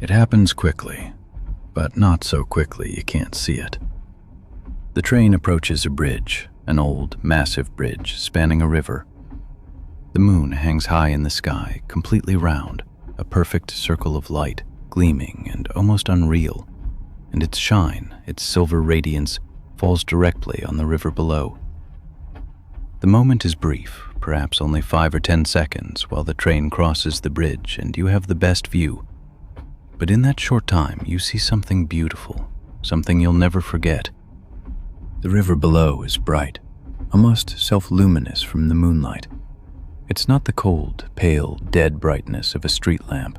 It happens quickly, but not so quickly you can't see it. The train approaches a bridge, an old, massive bridge spanning a river. The moon hangs high in the sky, completely round, a perfect circle of light, gleaming and almost unreal, and its shine, its silver radiance, falls directly on the river below. The moment is brief, perhaps only 5 or 10 seconds, while the train crosses the bridge and you have the best view. But in that short time, you see something beautiful, something you'll never forget. The river below is bright, almost self-luminous from the moonlight. It's not the cold, pale, dead brightness of a street lamp,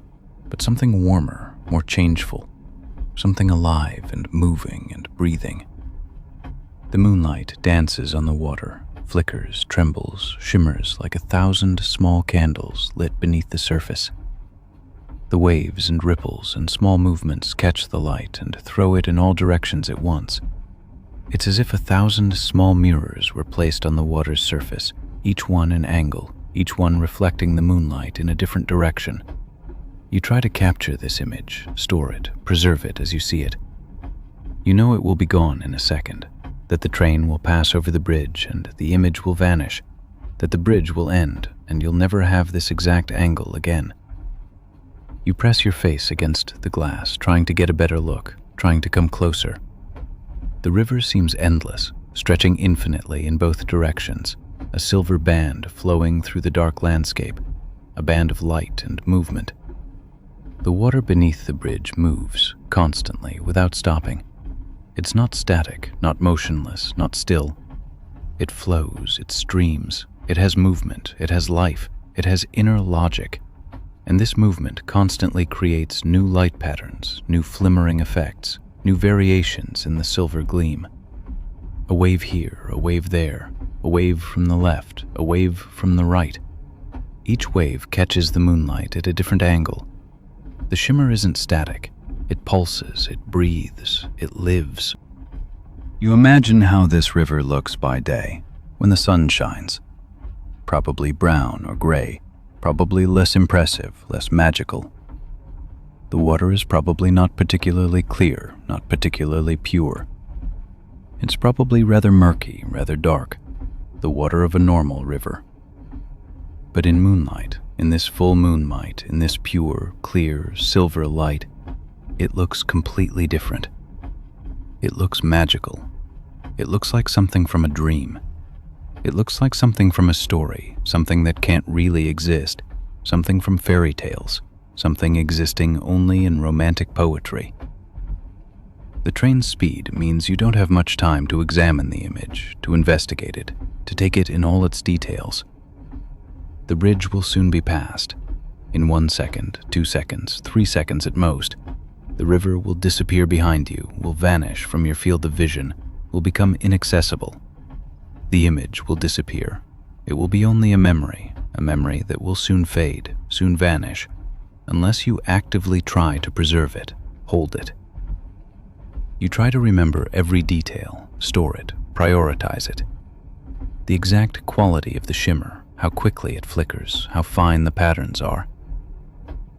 but something warmer, more changeful, something alive and moving and breathing. The moonlight dances on the water, flickers, trembles, shimmers like 1,000 small candles lit beneath the surface. The waves and ripples and small movements catch the light and throw it in all directions at once. It's as if 1,000 small mirrors were placed on the water's surface, each one an angle, each one reflecting the moonlight in a different direction. You try to capture this image, store it, preserve it as you see it. You know it will be gone in a second, that the train will pass over the bridge and the image will vanish, that the bridge will end and you'll never have this exact angle again. You press your face against the glass, trying to get a better look, trying to come closer. The river seems endless, stretching infinitely in both directions, a silver band flowing through the dark landscape, a band of light and movement. The water beneath the bridge moves, constantly, without stopping. It's not static, not motionless, not still. It flows, it streams, it has movement, it has life, it has inner logic. And this movement constantly creates new light patterns, new flimmering effects, new variations in the silver gleam. A wave here, a wave there, a wave from the left, a wave from the right. Each wave catches the moonlight at a different angle. The shimmer isn't static. It pulses, it breathes, it lives. You imagine how this river looks by day, when the sun shines. Probably brown or gray, probably less impressive, less magical. The water is probably not particularly clear, not particularly pure. It's probably rather murky, rather dark, the water of a normal river. But in moonlight, in this full moonlight, in this pure, clear, silver light, it looks completely different. It looks magical. It looks like something from a dream. It looks like something from a story, something that can't really exist, something from fairy tales, something existing only in romantic poetry. The train's speed means you don't have much time to examine the image, to investigate it, to take it in all its details. The bridge will soon be passed. In 1 second, 2 seconds, 3 seconds at most, the river will disappear behind you, will vanish from your field of vision, will become inaccessible. The image will disappear. It will be only a memory that will soon fade, soon vanish, unless you actively try to preserve it, hold it. You try to remember every detail, store it, prioritize it. The exact quality of the shimmer, how quickly it flickers, how fine the patterns are.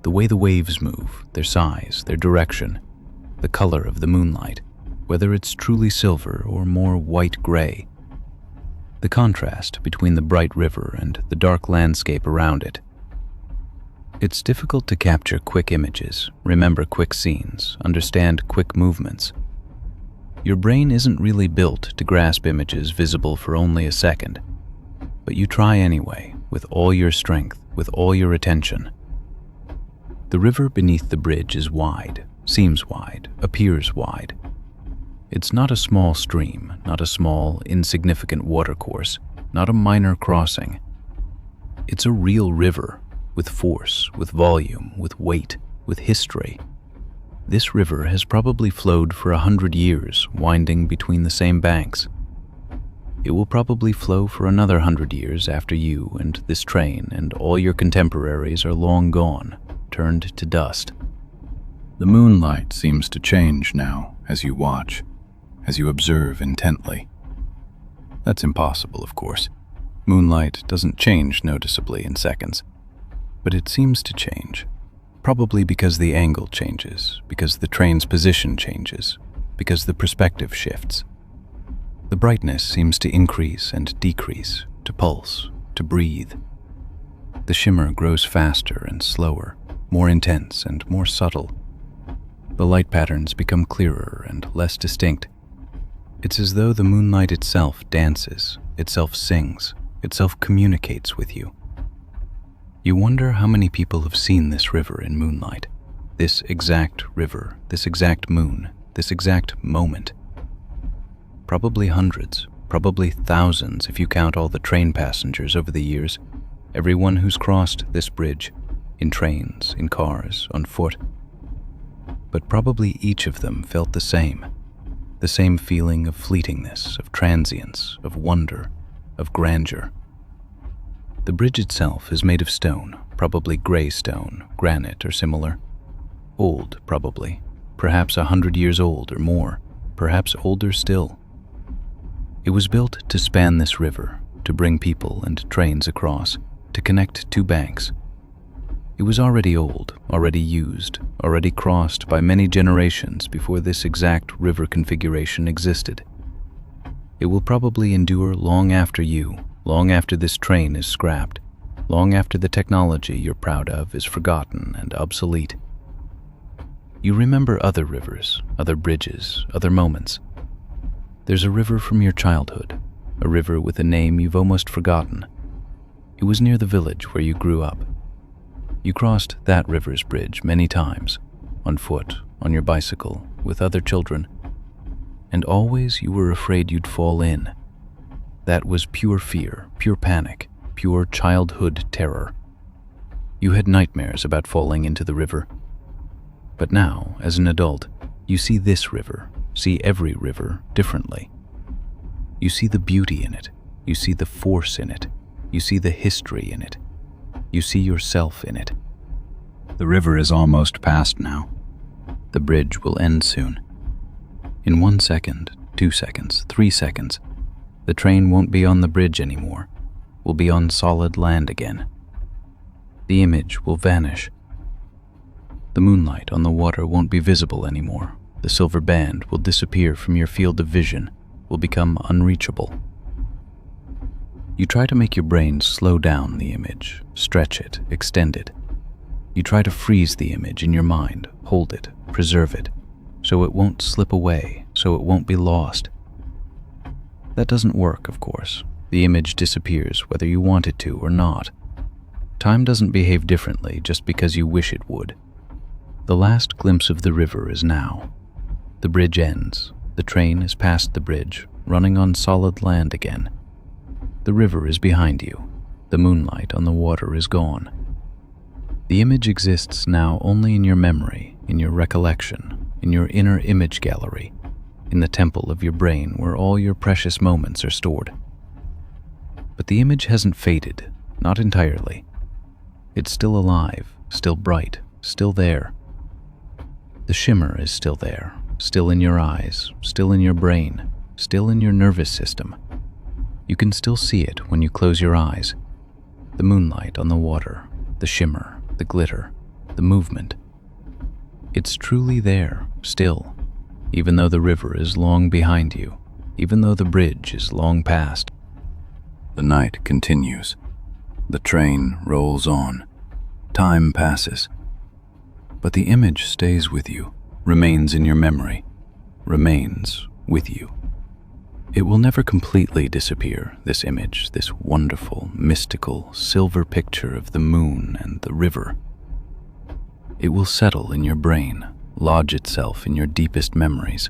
The way the waves move, their size, their direction, the color of the moonlight, whether it's truly silver or more white-gray. The contrast between the bright river and the dark landscape around it. It's difficult to capture quick images, remember quick scenes, understand quick movements. Your brain isn't really built to grasp images visible for only a second, but you try anyway, with all your strength, with all your attention. The river beneath the bridge is wide, seems wide, appears wide. It's not a small stream, not a small, insignificant watercourse, not a minor crossing. It's a real river, with force, with volume, with weight, with history. This river has probably flowed for 100 years, winding between the same banks. It will probably flow for another 100 years after you and this train and all your contemporaries are long gone, turned to dust. The moonlight seems to change now as you watch, as you observe intently. That's impossible, of course. Moonlight doesn't change noticeably in seconds, but it seems to change. Probably because the angle changes, because the train's position changes, because the perspective shifts. The brightness seems to increase and decrease, to pulse, to breathe. The shimmer grows faster and slower, more intense and more subtle. The light patterns become clearer and less distinct. It's as though the moonlight itself dances, itself sings, itself communicates with you. You wonder how many people have seen this river in moonlight, this exact river, this exact moon, this exact moment. Probably hundreds, probably thousands if you count all the train passengers over the years, everyone who's crossed this bridge, in trains, in cars, on foot. But probably each of them felt the same feeling of fleetingness, of transience, of wonder, of grandeur. The bridge itself is made of stone, probably gray stone, granite or similar. Old, probably, perhaps 100 years old or more, perhaps older still. It was built to span this river, to bring people and trains across, to connect two banks. It was already old, already used, already crossed by many generations before this exact river configuration existed. It will probably endure long after you, long after this train is scrapped, long after the technology you're proud of is forgotten and obsolete. You remember other rivers, other bridges, other moments. There's a river from your childhood, a river with a name you've almost forgotten. It was near the village where you grew up. You crossed that river's bridge many times, on foot, on your bicycle, with other children, and always you were afraid you'd fall in. That was pure fear, pure panic, pure childhood terror. You had nightmares about falling into the river. But now, as an adult, you see this river, see every river differently. You see the beauty in it, you see the force in it, you see the history in it, you see yourself in it. The river is almost past now. The bridge will end soon. In 1 second, 2 seconds, 3 seconds, the train won't be on the bridge anymore, will be on solid land again. The image will vanish. The moonlight on the water won't be visible anymore. The silver band will disappear from your field of vision, will become unreachable. You try to make your brain slow down the image, stretch it, extend it. You try to freeze the image in your mind, hold it, preserve it, so it won't slip away, so it won't be lost. That doesn't work, of course. The image disappears whether you want it to or not. Time doesn't behave differently just because you wish it would. The last glimpse of the river is now. The bridge ends. The train is past the bridge, running on solid land again. The river is behind you. The moonlight on the water is gone. The image exists now only in your memory, in your recollection, in your inner image gallery, in the temple of your brain where all your precious moments are stored. But the image hasn't faded, not entirely. It's still alive, still bright, still there. The shimmer is still there, still in your eyes, still in your brain, still in your nervous system. You can still see it when you close your eyes. The moonlight on the water, the shimmer, the glitter, the movement. It's truly there, still, even though the river is long behind you, even though the bridge is long past. The night continues. The train rolls on. Time passes. But the image stays with you, remains in your memory, remains with you. It will never completely disappear, this image, this wonderful, mystical, silver picture of the moon and the river. It will settle in your brain, lodge itself in your deepest memories,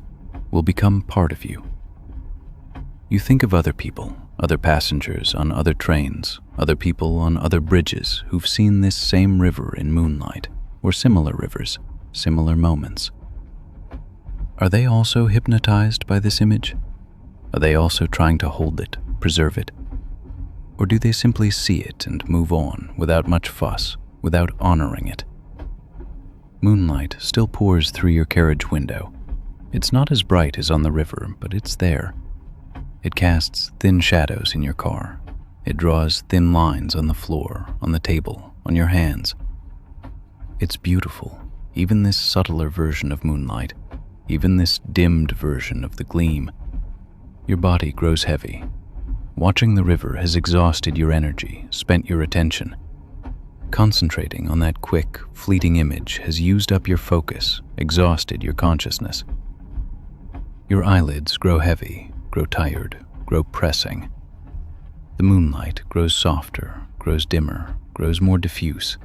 will become part of you. You think of other people, other passengers on other trains, other people on other bridges who've seen this same river in moonlight, or similar rivers, similar moments. Are they also hypnotized by this image? Are they also trying to hold it, preserve it? Or do they simply see it and move on without much fuss, without honoring it? Moonlight still pours through your carriage window. It's not as bright as on the river, but it's there. It casts thin shadows in your car. It draws thin lines on the floor, on the table, on your hands. It's beautiful, even this subtler version of moonlight, even this dimmed version of the gleam. Your body grows heavy. Watching the river has exhausted your energy, spent your attention. Concentrating on that quick, fleeting image has used up your focus, exhausted your consciousness. Your eyelids grow heavy, grow tired, grow pressing. The moonlight grows softer, grows dimmer, grows more diffuse.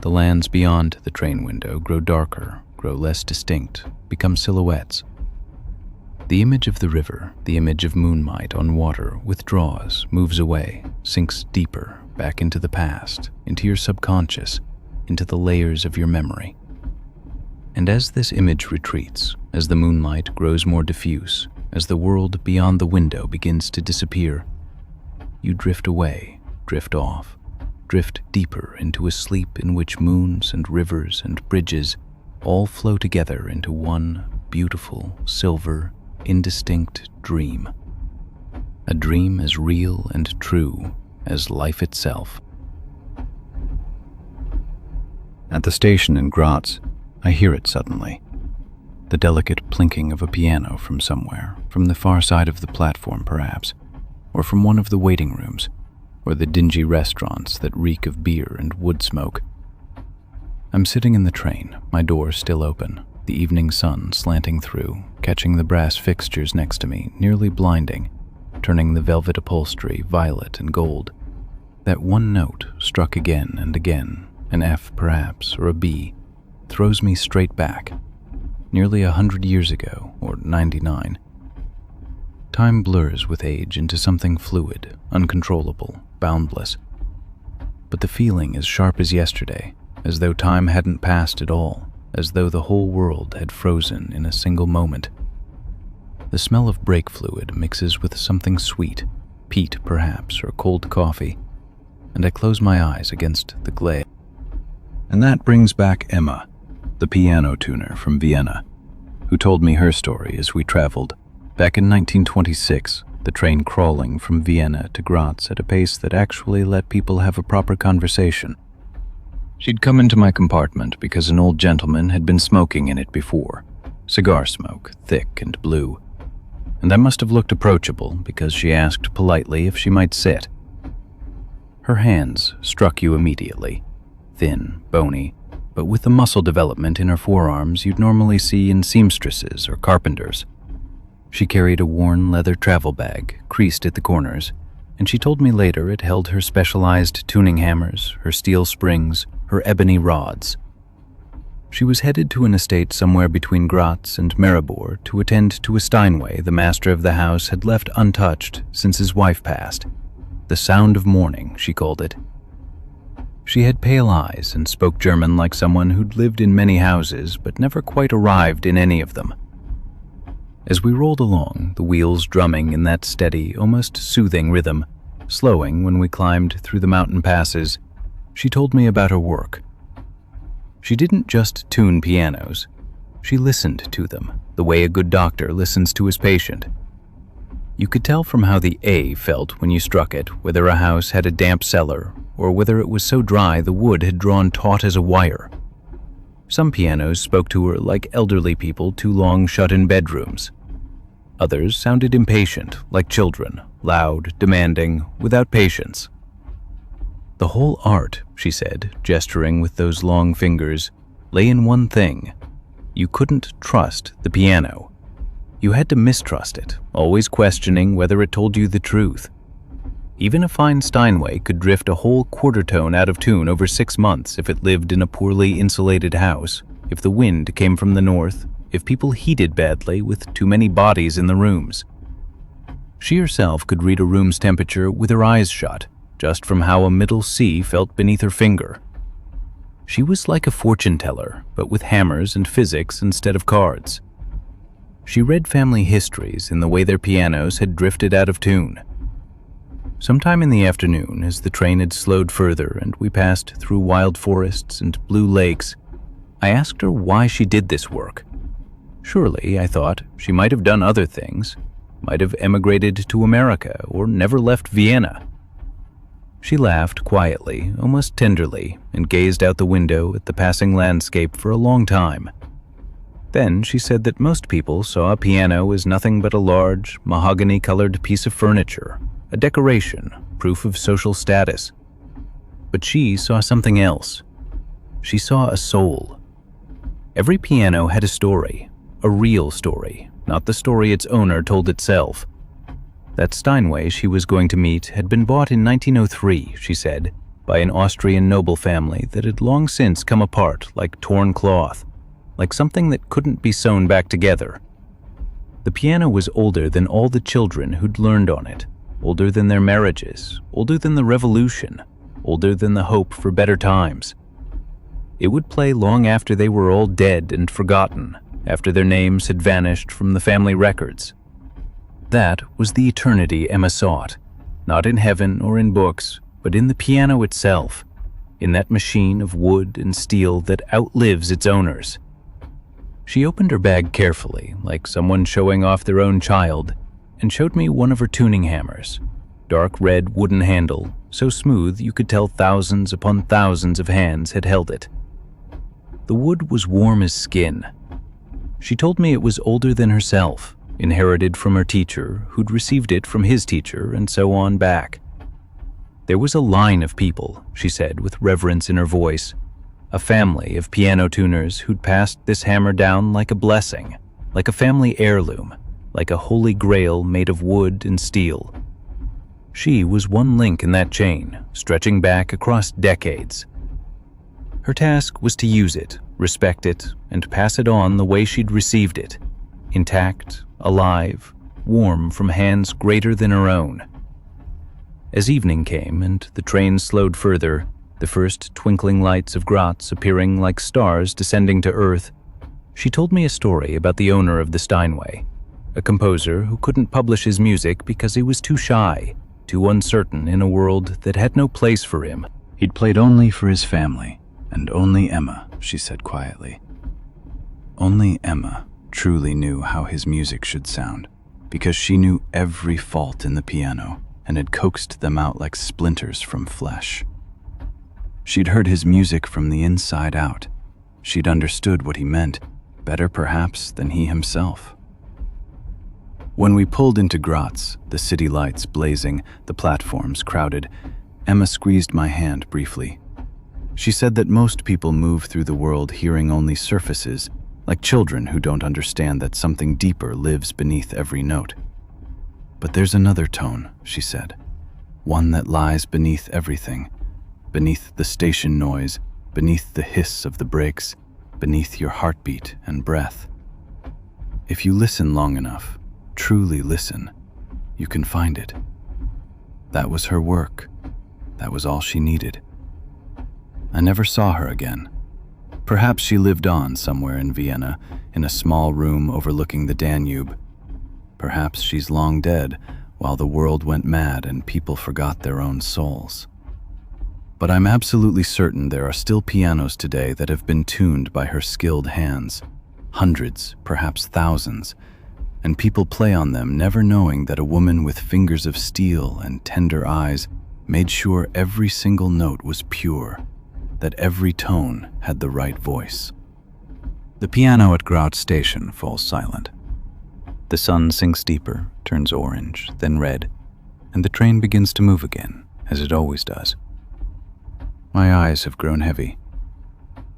The lands beyond the train window grow darker, grow less distinct, become silhouettes. The image of the river, the image of moonlight on water, withdraws, moves away, sinks deeper, back into the past, into your subconscious, into the layers of your memory. And as this image retreats, as the moonlight grows more diffuse, as the world beyond the window begins to disappear, you drift away, drift off, drift deeper into a sleep in which moons and rivers and bridges all flow together into one beautiful, silver, indistinct dream. A dream as real and true as life itself. At the station in Graz, I hear it suddenly. The delicate plinking of a piano from somewhere, from the far side of the platform perhaps, or from one of the waiting rooms, or the dingy restaurants that reek of beer and wood smoke. I'm sitting in the train, my door still open, the evening sun slanting through, catching the brass fixtures next to me, nearly blinding, turning the velvet upholstery violet and gold. That one note, struck again and again, an F perhaps, or a B, throws me straight back, nearly 100 years ago, or 99. Time blurs with age into something fluid, uncontrollable, boundless. But the feeling is sharp as yesterday, as though time hadn't passed at all, as though the whole world had frozen in a single moment. The smell of brake fluid mixes with something sweet, peat perhaps, or cold coffee, and I close my eyes against the glare. And that brings back Emma, the piano tuner from Vienna, who told me her story as we traveled, back in 1926, the train crawling from Vienna to Graz at a pace that actually let people have a proper conversation. She'd come into my compartment because an old gentleman had been smoking in it before, cigar smoke, thick and blue. And I must have looked approachable because she asked politely if she might sit. Her hands struck you immediately, thin, bony, but with the muscle development in her forearms you'd normally see in seamstresses or carpenters. She carried a worn leather travel bag, creased at the corners, and she told me later it held her specialized tuning hammers, her steel springs, her ebony rods. She was headed to an estate somewhere between Graz and Maribor to attend to a Steinway the master of the house had left untouched since his wife passed. The sound of mourning, she called it. She had pale eyes and spoke German like someone who'd lived in many houses but never quite arrived in any of them. As we rolled along, the wheels drumming in that steady, almost soothing rhythm, slowing when we climbed through the mountain passes, she told me about her work. She didn't just tune pianos. She listened to them, the way a good doctor listens to his patient. You could tell from how the A felt when you struck it whether a house had a damp cellar or whether it was so dry the wood had drawn taut as a wire. Some pianos spoke to her like elderly people too long shut in bedrooms. Others sounded impatient, like children, loud, demanding, without patience. The whole art, she said, gesturing with those long fingers, lay in one thing. You couldn't trust the piano. You had to mistrust it, always questioning whether it told you the truth. Even a fine Steinway could drift a whole quarter tone out of tune over 6 months if it lived in a poorly insulated house, if the wind came from the north, if people heated badly with too many bodies in the rooms. She herself could read a room's temperature with her eyes shut, just from how a middle C felt beneath her finger. She was like a fortune teller, but with hammers and physics instead of cards. She read family histories in the way their pianos had drifted out of tune. Sometime in the afternoon, as the train had slowed further and we passed through wild forests and blue lakes, I asked her why she did this work. Surely, I thought, she might have done other things, might have emigrated to America or never left Vienna. She laughed quietly, almost tenderly, and gazed out the window at the passing landscape for a long time. Then she said that most people saw a piano as nothing but a large, mahogany-colored piece of furniture, a decoration, proof of social status. But she saw something else. She saw a soul. Every piano had a story, a real story, not the story its owner told itself. That Steinway she was going to meet had been bought in 1903, she said, by an Austrian noble family that had long since come apart like torn cloth, like something that couldn't be sewn back together. The piano was older than all the children who'd learned on it, older than their marriages, older than the revolution, older than the hope for better times. It would play long after they were all dead and forgotten, after their names had vanished from the family records. That was the eternity Emma sought, not in heaven or in books, but in the piano itself, in that machine of wood and steel that outlives its owners. She opened her bag carefully, like someone showing off their own child, and showed me one of her tuning hammers, dark red wooden handle, so smooth you could tell thousands upon thousands of hands had held it. The wood was warm as skin. She told me it was older than herself, inherited from her teacher, who'd received it from his teacher, and so on back. There was a line of people, she said with reverence in her voice, a family of piano tuners who'd passed this hammer down like a blessing, like a family heirloom, like a holy grail made of wood and steel. She was one link in that chain, stretching back across decades. Her task was to use it, respect it, and pass it on the way she'd received it, intact, alive, warm from hands greater than her own. As evening came and the train slowed further, the first twinkling lights of Graz appearing like stars descending to earth, she told me a story about the owner of the Steinway, a composer who couldn't publish his music because he was too shy, too uncertain in a world that had no place for him. He'd played only for his family, and only Emma, she said quietly. Only Emma truly knew how his music should sound, because she knew every fault in the piano and had coaxed them out like splinters from flesh. She'd heard his music from the inside out. She'd understood what he meant, better perhaps than he himself. When we pulled into Graz, the city lights blazing, the platforms crowded, Emma squeezed my hand briefly. She said that most people move through the world hearing only surfaces, like children who don't understand that something deeper lives beneath every note. But there's another tone, she said, one that lies beneath everything, beneath the station noise, beneath the hiss of the brakes, beneath your heartbeat and breath. If you listen long enough, truly listen, you can find it. That was her work. That was all she needed. I never saw her again. Perhaps she lived on somewhere in Vienna, in a small room overlooking the Danube. Perhaps she's long dead, while the world went mad and people forgot their own souls. But I'm absolutely certain there are still pianos today that have been tuned by her skilled hands, hundreds, perhaps thousands, and people play on them never knowing that a woman with fingers of steel and tender eyes made sure every single note was pure, that every tone had the right voice. The piano at Graz station falls silent. The sun sinks deeper, turns orange, then red, and the train begins to move again, as it always does. My eyes have grown heavy.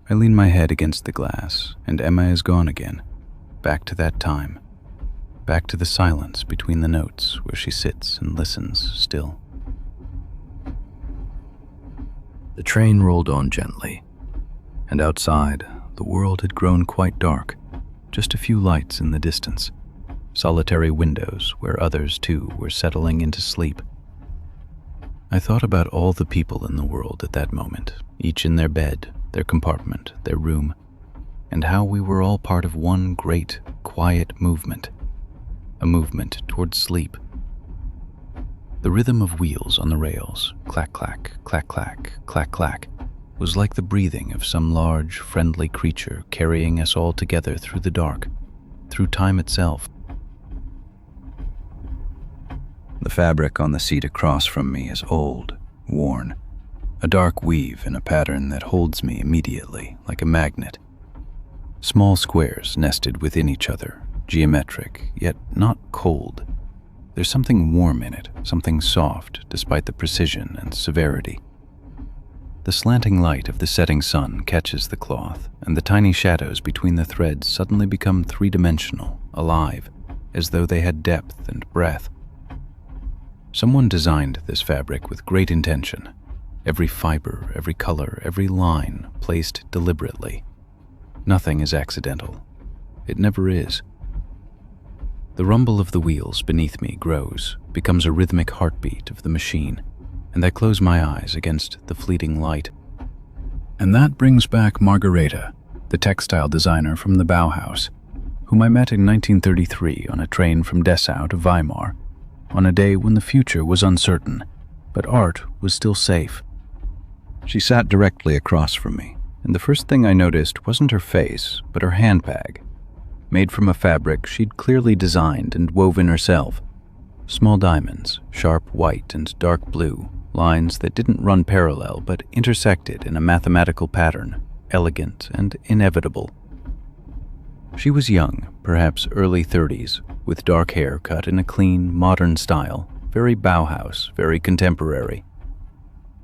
I lean my head against the glass, and Emma is gone again, back to that time, back to the silence between the notes where she sits and listens still. The train rolled on gently, and outside, the world had grown quite dark, just a few lights in the distance, solitary windows where others too were settling into sleep. I thought about all the people in the world at that moment, each in their bed, their compartment, their room, and how we were all part of one great, quiet movement, a movement towards sleep. The rhythm of wheels on the rails, clack, clack, clack, clack, clack, clack, was like the breathing of some large, friendly creature carrying us all together through the dark, through time itself. The fabric on the seat across from me is old, worn, a dark weave in a pattern that holds me immediately, like a magnet. Small squares nested within each other, geometric, yet not cold. There's something warm in it, something soft, despite the precision and severity. The slanting light of the setting sun catches the cloth, and the tiny shadows between the threads suddenly become three-dimensional, alive, as though they had depth and breath. Someone designed this fabric with great intention. Every fiber, every color, every line placed deliberately. Nothing is accidental. It never is. The rumble of the wheels beneath me grows, becomes a rhythmic heartbeat of the machine, and I close my eyes against the fleeting light. And that brings back Margareta, the textile designer from the Bauhaus, whom I met in 1933 on a train from Dessau to Weimar, on a day when the future was uncertain, but art was still safe. She sat directly across from me, and the first thing I noticed wasn't her face, but her handbag, made from a fabric she'd clearly designed and woven herself. Small diamonds, sharp white and dark blue, lines that didn't run parallel but intersected in a mathematical pattern, elegant and inevitable. She was young, perhaps early 30s, with dark hair cut in a clean, modern style, very Bauhaus, very contemporary.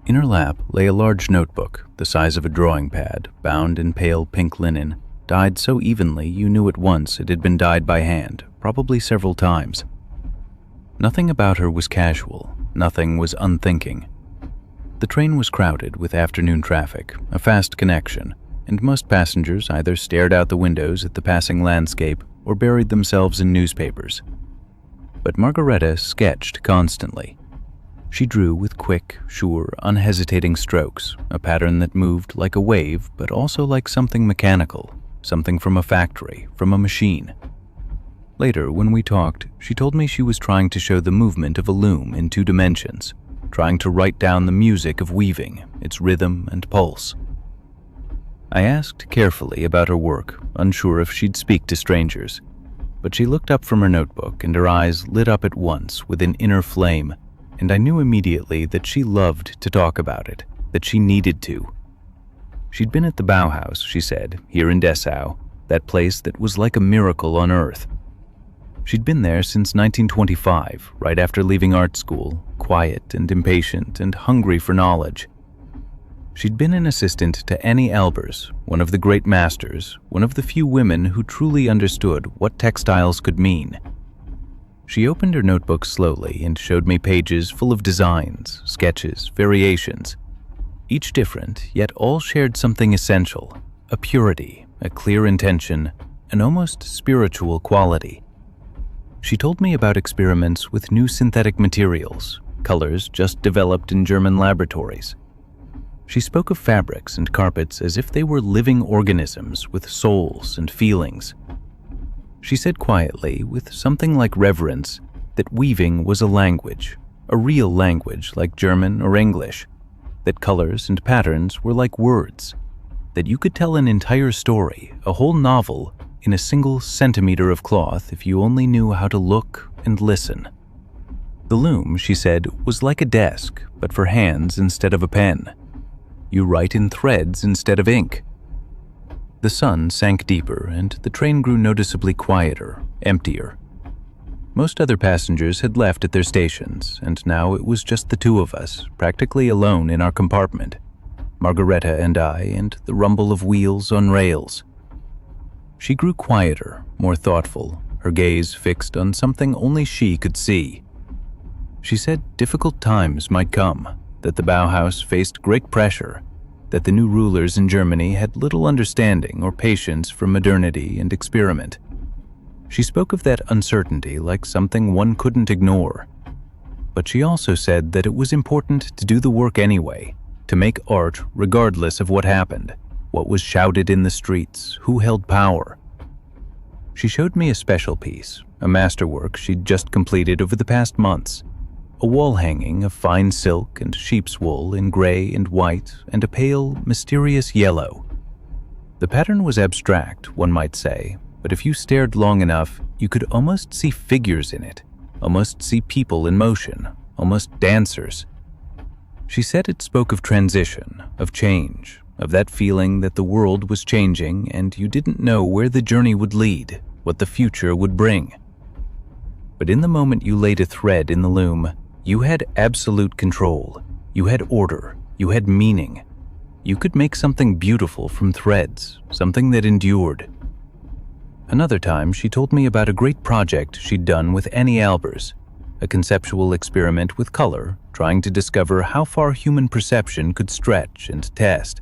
In her lap lay a large notebook, the size of a drawing pad, bound in pale pink linen, dyed so evenly you knew at once it had been dyed by hand, probably several times. Nothing about her was casual, nothing was unthinking. The train was crowded with afternoon traffic, a fast connection, and most passengers either stared out the windows at the passing landscape or buried themselves in newspapers. But Margareta sketched constantly. She drew with quick, sure, unhesitating strokes, a pattern that moved like a wave, but also like something mechanical, something from a factory, from a machine. Later, when we talked, she told me she was trying to show the movement of a loom in 2 dimensions, trying to write down the music of weaving, its rhythm and pulse. I asked carefully about her work, unsure if she'd speak to strangers, but she looked up from her notebook and her eyes lit up at once with an inner flame, and I knew immediately that she loved to talk about it, that she needed to. She'd been at the Bauhaus, she said, here in Dessau, that place that was like a miracle on earth. She'd been there since 1925, right after leaving art school, quiet and impatient and hungry for knowledge. She'd been an assistant to Annie Albers, one of the great masters, one of the few women who truly understood what textiles could mean. She opened her notebook slowly and showed me pages full of designs, sketches, variations, each different, yet all shared something essential, a purity, a clear intention, an almost spiritual quality. She told me about experiments with new synthetic materials, colors just developed in German laboratories. She spoke of fabrics and carpets as if they were living organisms with souls and feelings. She said quietly, with something like reverence, that weaving was a language, a real language like German or English, that colors and patterns were like words, that you could tell an entire story, a whole novel, in a single centimeter of cloth if you only knew how to look and listen. The loom, she said, was like a desk, but for hands instead of a pen. You write in threads instead of ink. The sun sank deeper, and the train grew noticeably quieter, emptier. Most other passengers had left at their stations, and now it was just the 2 of us, practically alone in our compartment, Margareta and I, and the rumble of wheels on rails. She grew quieter, more thoughtful, her gaze fixed on something only she could see. She said difficult times might come, that the Bauhaus faced great pressure, that the new rulers in Germany had little understanding or patience for modernity and experiment. She spoke of that uncertainty like something one couldn't ignore. But she also said that it was important to do the work anyway, to make art regardless of what happened, what was shouted in the streets, who held power. She showed me a special piece, a masterwork she'd just completed over the past months, a wall hanging of fine silk and sheep's wool in gray and white and a pale, mysterious yellow. The pattern was abstract, one might say, but if you stared long enough, you could almost see figures in it, almost see people in motion, almost dancers. She said it spoke of transition, of change, of that feeling that the world was changing and you didn't know where the journey would lead, what the future would bring. But in the moment you laid a thread in the loom, you had absolute control. You had order. You had meaning. You could make something beautiful from threads, something that endured. Another time, she told me about a great project she'd done with Annie Albers, a conceptual experiment with color, trying to discover how far human perception could stretch and test,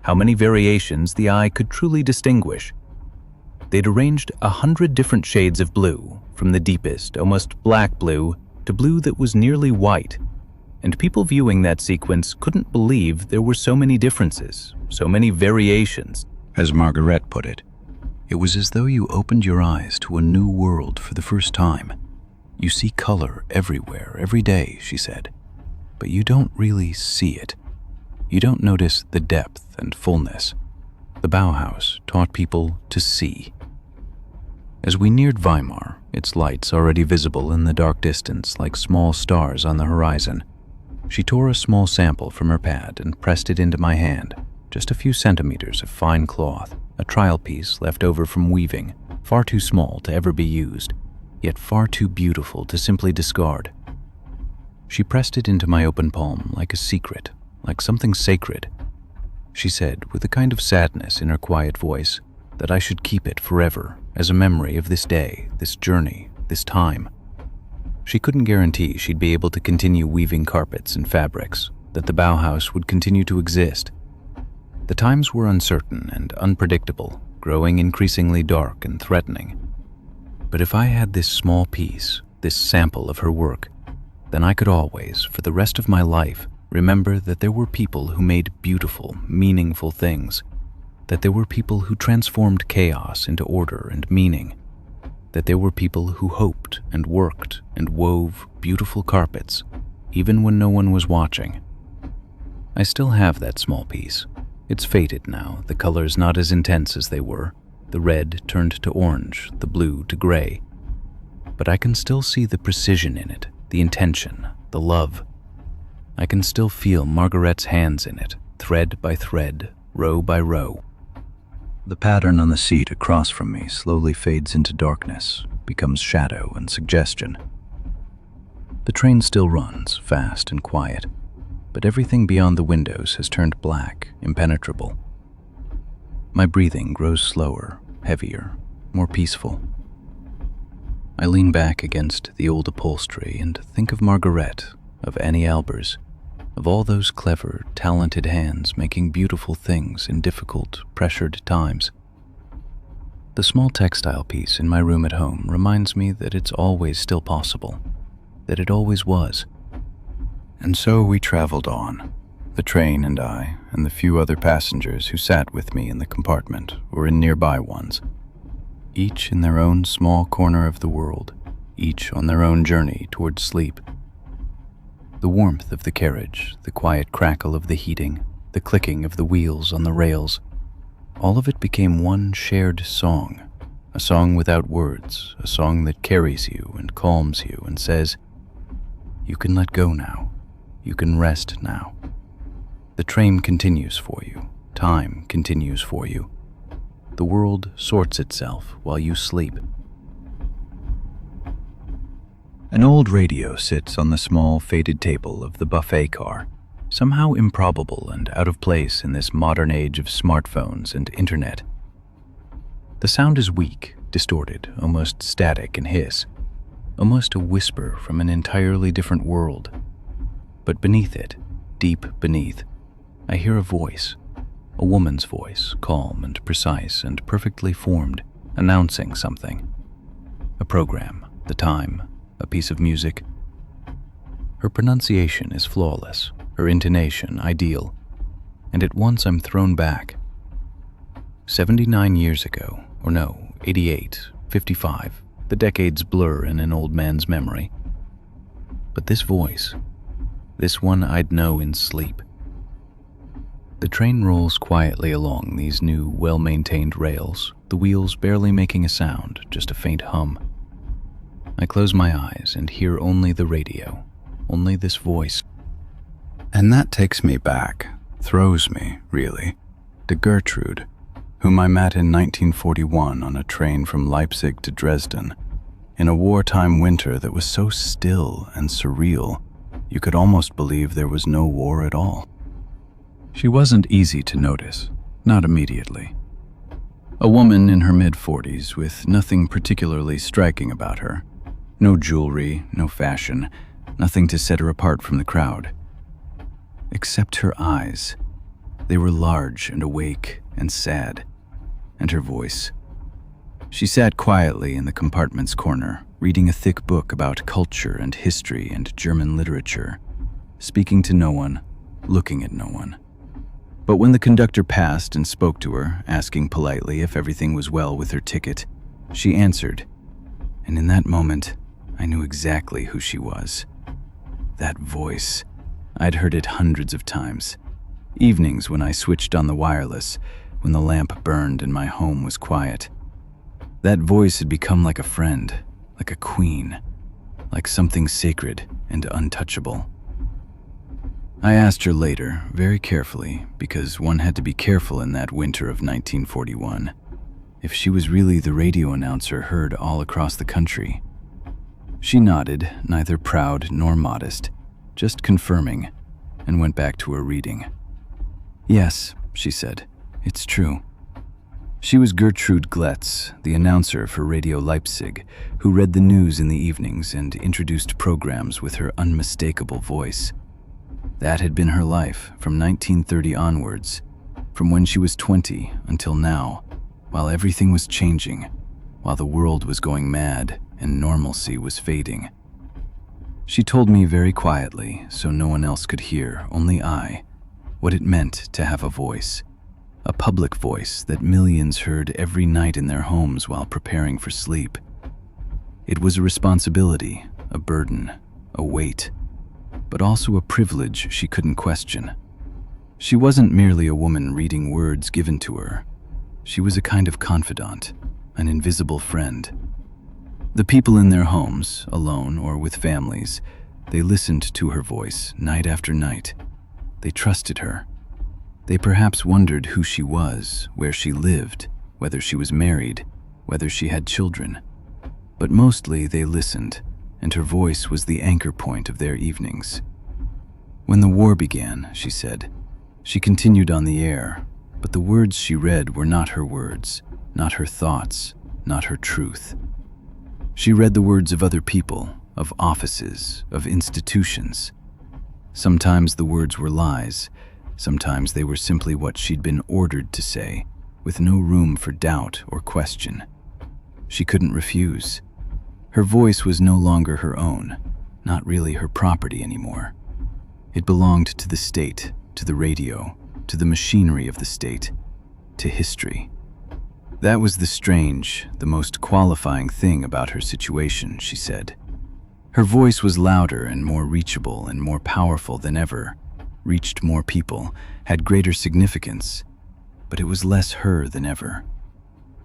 how many variations the eye could truly distinguish. They'd arranged 100 different shades of blue, from the deepest, almost black blue, to blue that was nearly white, and people viewing that sequence couldn't believe there were so many differences, so many variations. As Margaret put it, it was as though you opened your eyes to a new world for the first time. You see color everywhere, every day, she said, but you don't really see it. You don't notice the depth and fullness. The Bauhaus taught people to see. As we neared Weimar, its lights already visible in the dark distance like small stars on the horizon, she tore a small sample from her pad and pressed it into my hand, just a few centimeters of fine cloth, a trial piece left over from weaving, far too small to ever be used, yet far too beautiful to simply discard. She pressed it into my open palm like a secret, like something sacred. She said, with a kind of sadness in her quiet voice, that I should keep it forever as a memory of this day, this journey, this time. She couldn't guarantee she'd be able to continue weaving carpets and fabrics, that the Bauhaus would continue to exist. The times were uncertain and unpredictable, growing increasingly dark and threatening. But if I had this small piece, this sample of her work, then I could always, for the rest of my life, remember that there were people who made beautiful, meaningful things, that there were people who transformed chaos into order and meaning, that there were people who hoped and worked and wove beautiful carpets, even when no one was watching. I still have that small piece. It's faded now, the colors not as intense as they were, the red turned to orange, the blue to gray. But I can still see the precision in it, the intention, the love. I can still feel Margaret's hands in it, thread by thread, row by row. The pattern on the seat across from me slowly fades into darkness, becomes shadow and suggestion. The train still runs, fast and quiet, but everything beyond the windows has turned black, impenetrable. My breathing grows slower, heavier, more peaceful. I lean back against the old upholstery and think of Margaret, of Annie Albers, of all those clever, talented hands making beautiful things in difficult, pressured times. The small textile piece in my room at home reminds me that it's always still possible, that it always was. And so we traveled on, the train and I, and the few other passengers who sat with me in the compartment or in nearby ones, each in their own small corner of the world, each on their own journey towards sleep. The warmth of the carriage, the quiet crackle of the heating, the clicking of the wheels on the rails, all of it became one shared song, a song without words, a song that carries you and calms you and says, "You can let go now, you can rest now. The train continues for you, time continues for you. The world sorts itself while you sleep." An old radio sits on the small, faded table of the buffet car, somehow improbable and out of place in this modern age of smartphones and internet. The sound is weak, distorted, almost static and hiss, almost a whisper from an entirely different world. But beneath it, deep beneath, I hear a voice, a woman's voice, calm and precise and perfectly formed, announcing something. A program, the time, a piece of music. Her pronunciation is flawless, her intonation ideal, and at once I'm thrown back. 79 years ago, or no, 88, 55, the decades blur in an old man's memory. But this voice, this one I'd know in sleep. The train rolls quietly along these new, well-maintained rails, the wheels barely making a sound, just a faint hum. I close my eyes and hear only the radio, only this voice. And that takes me back, throws me, really, to Gertrude, whom I met in 1941 on a train from Leipzig to Dresden, in a wartime winter that was so still and surreal, you could almost believe there was no war at all. She wasn't easy to notice, not immediately. A woman in her mid-40s with nothing particularly striking about her. No jewelry, no fashion, nothing to set her apart from the crowd. Except her eyes. They were large and awake and sad. And her voice. She sat quietly in the compartment's corner, reading a thick book about culture and history and German literature, speaking to no one, looking at no one. But when the conductor passed and spoke to her, asking politely if everything was well with her ticket, she answered, and in that moment, I knew exactly who she was. That voice. I'd heard it hundreds of times. Evenings when I switched on the wireless, when the lamp burned and my home was quiet. That voice had become like a friend, like a queen, like something sacred and untouchable. I asked her later, very carefully, because one had to be careful in that winter of 1941, if she was really the radio announcer heard all across the country. She nodded, neither proud nor modest, just confirming, and went back to her reading. Yes, she said, it's true. She was Gertrude Gletz, the announcer for Radio Leipzig, who read the news in the evenings and introduced programs with her unmistakable voice. That had been her life from 1930 onwards, from when she was 20 until now, while everything was changing, while the world was going mad and normalcy was fading. She told me very quietly, so no one else could hear, only I, what it meant to have a voice, a public voice that millions heard every night in their homes while preparing for sleep. It was a responsibility, a burden, a weight, but also a privilege she couldn't question. She wasn't merely a woman reading words given to her. She was a kind of confidant, an invisible friend. The people in their homes, alone or with families, they listened to her voice night after night. They trusted her. They perhaps wondered who she was, where she lived, whether she was married, whether she had children. But mostly they listened, and her voice was the anchor point of their evenings. When the war began, she said, she continued on the air, but the words she read were not her words, not her thoughts, not her truth. She read the words of other people, of offices, of institutions. Sometimes the words were lies, sometimes they were simply what she'd been ordered to say, with no room for doubt or question. She couldn't refuse. Her voice was no longer her own, not really her property anymore. It belonged to the state, to the radio, to the machinery of the state, to history. That was the strange, the most qualifying thing about her situation, she said. Her voice was louder and more reachable and more powerful than ever, reached more people, had greater significance, but it was less her than ever.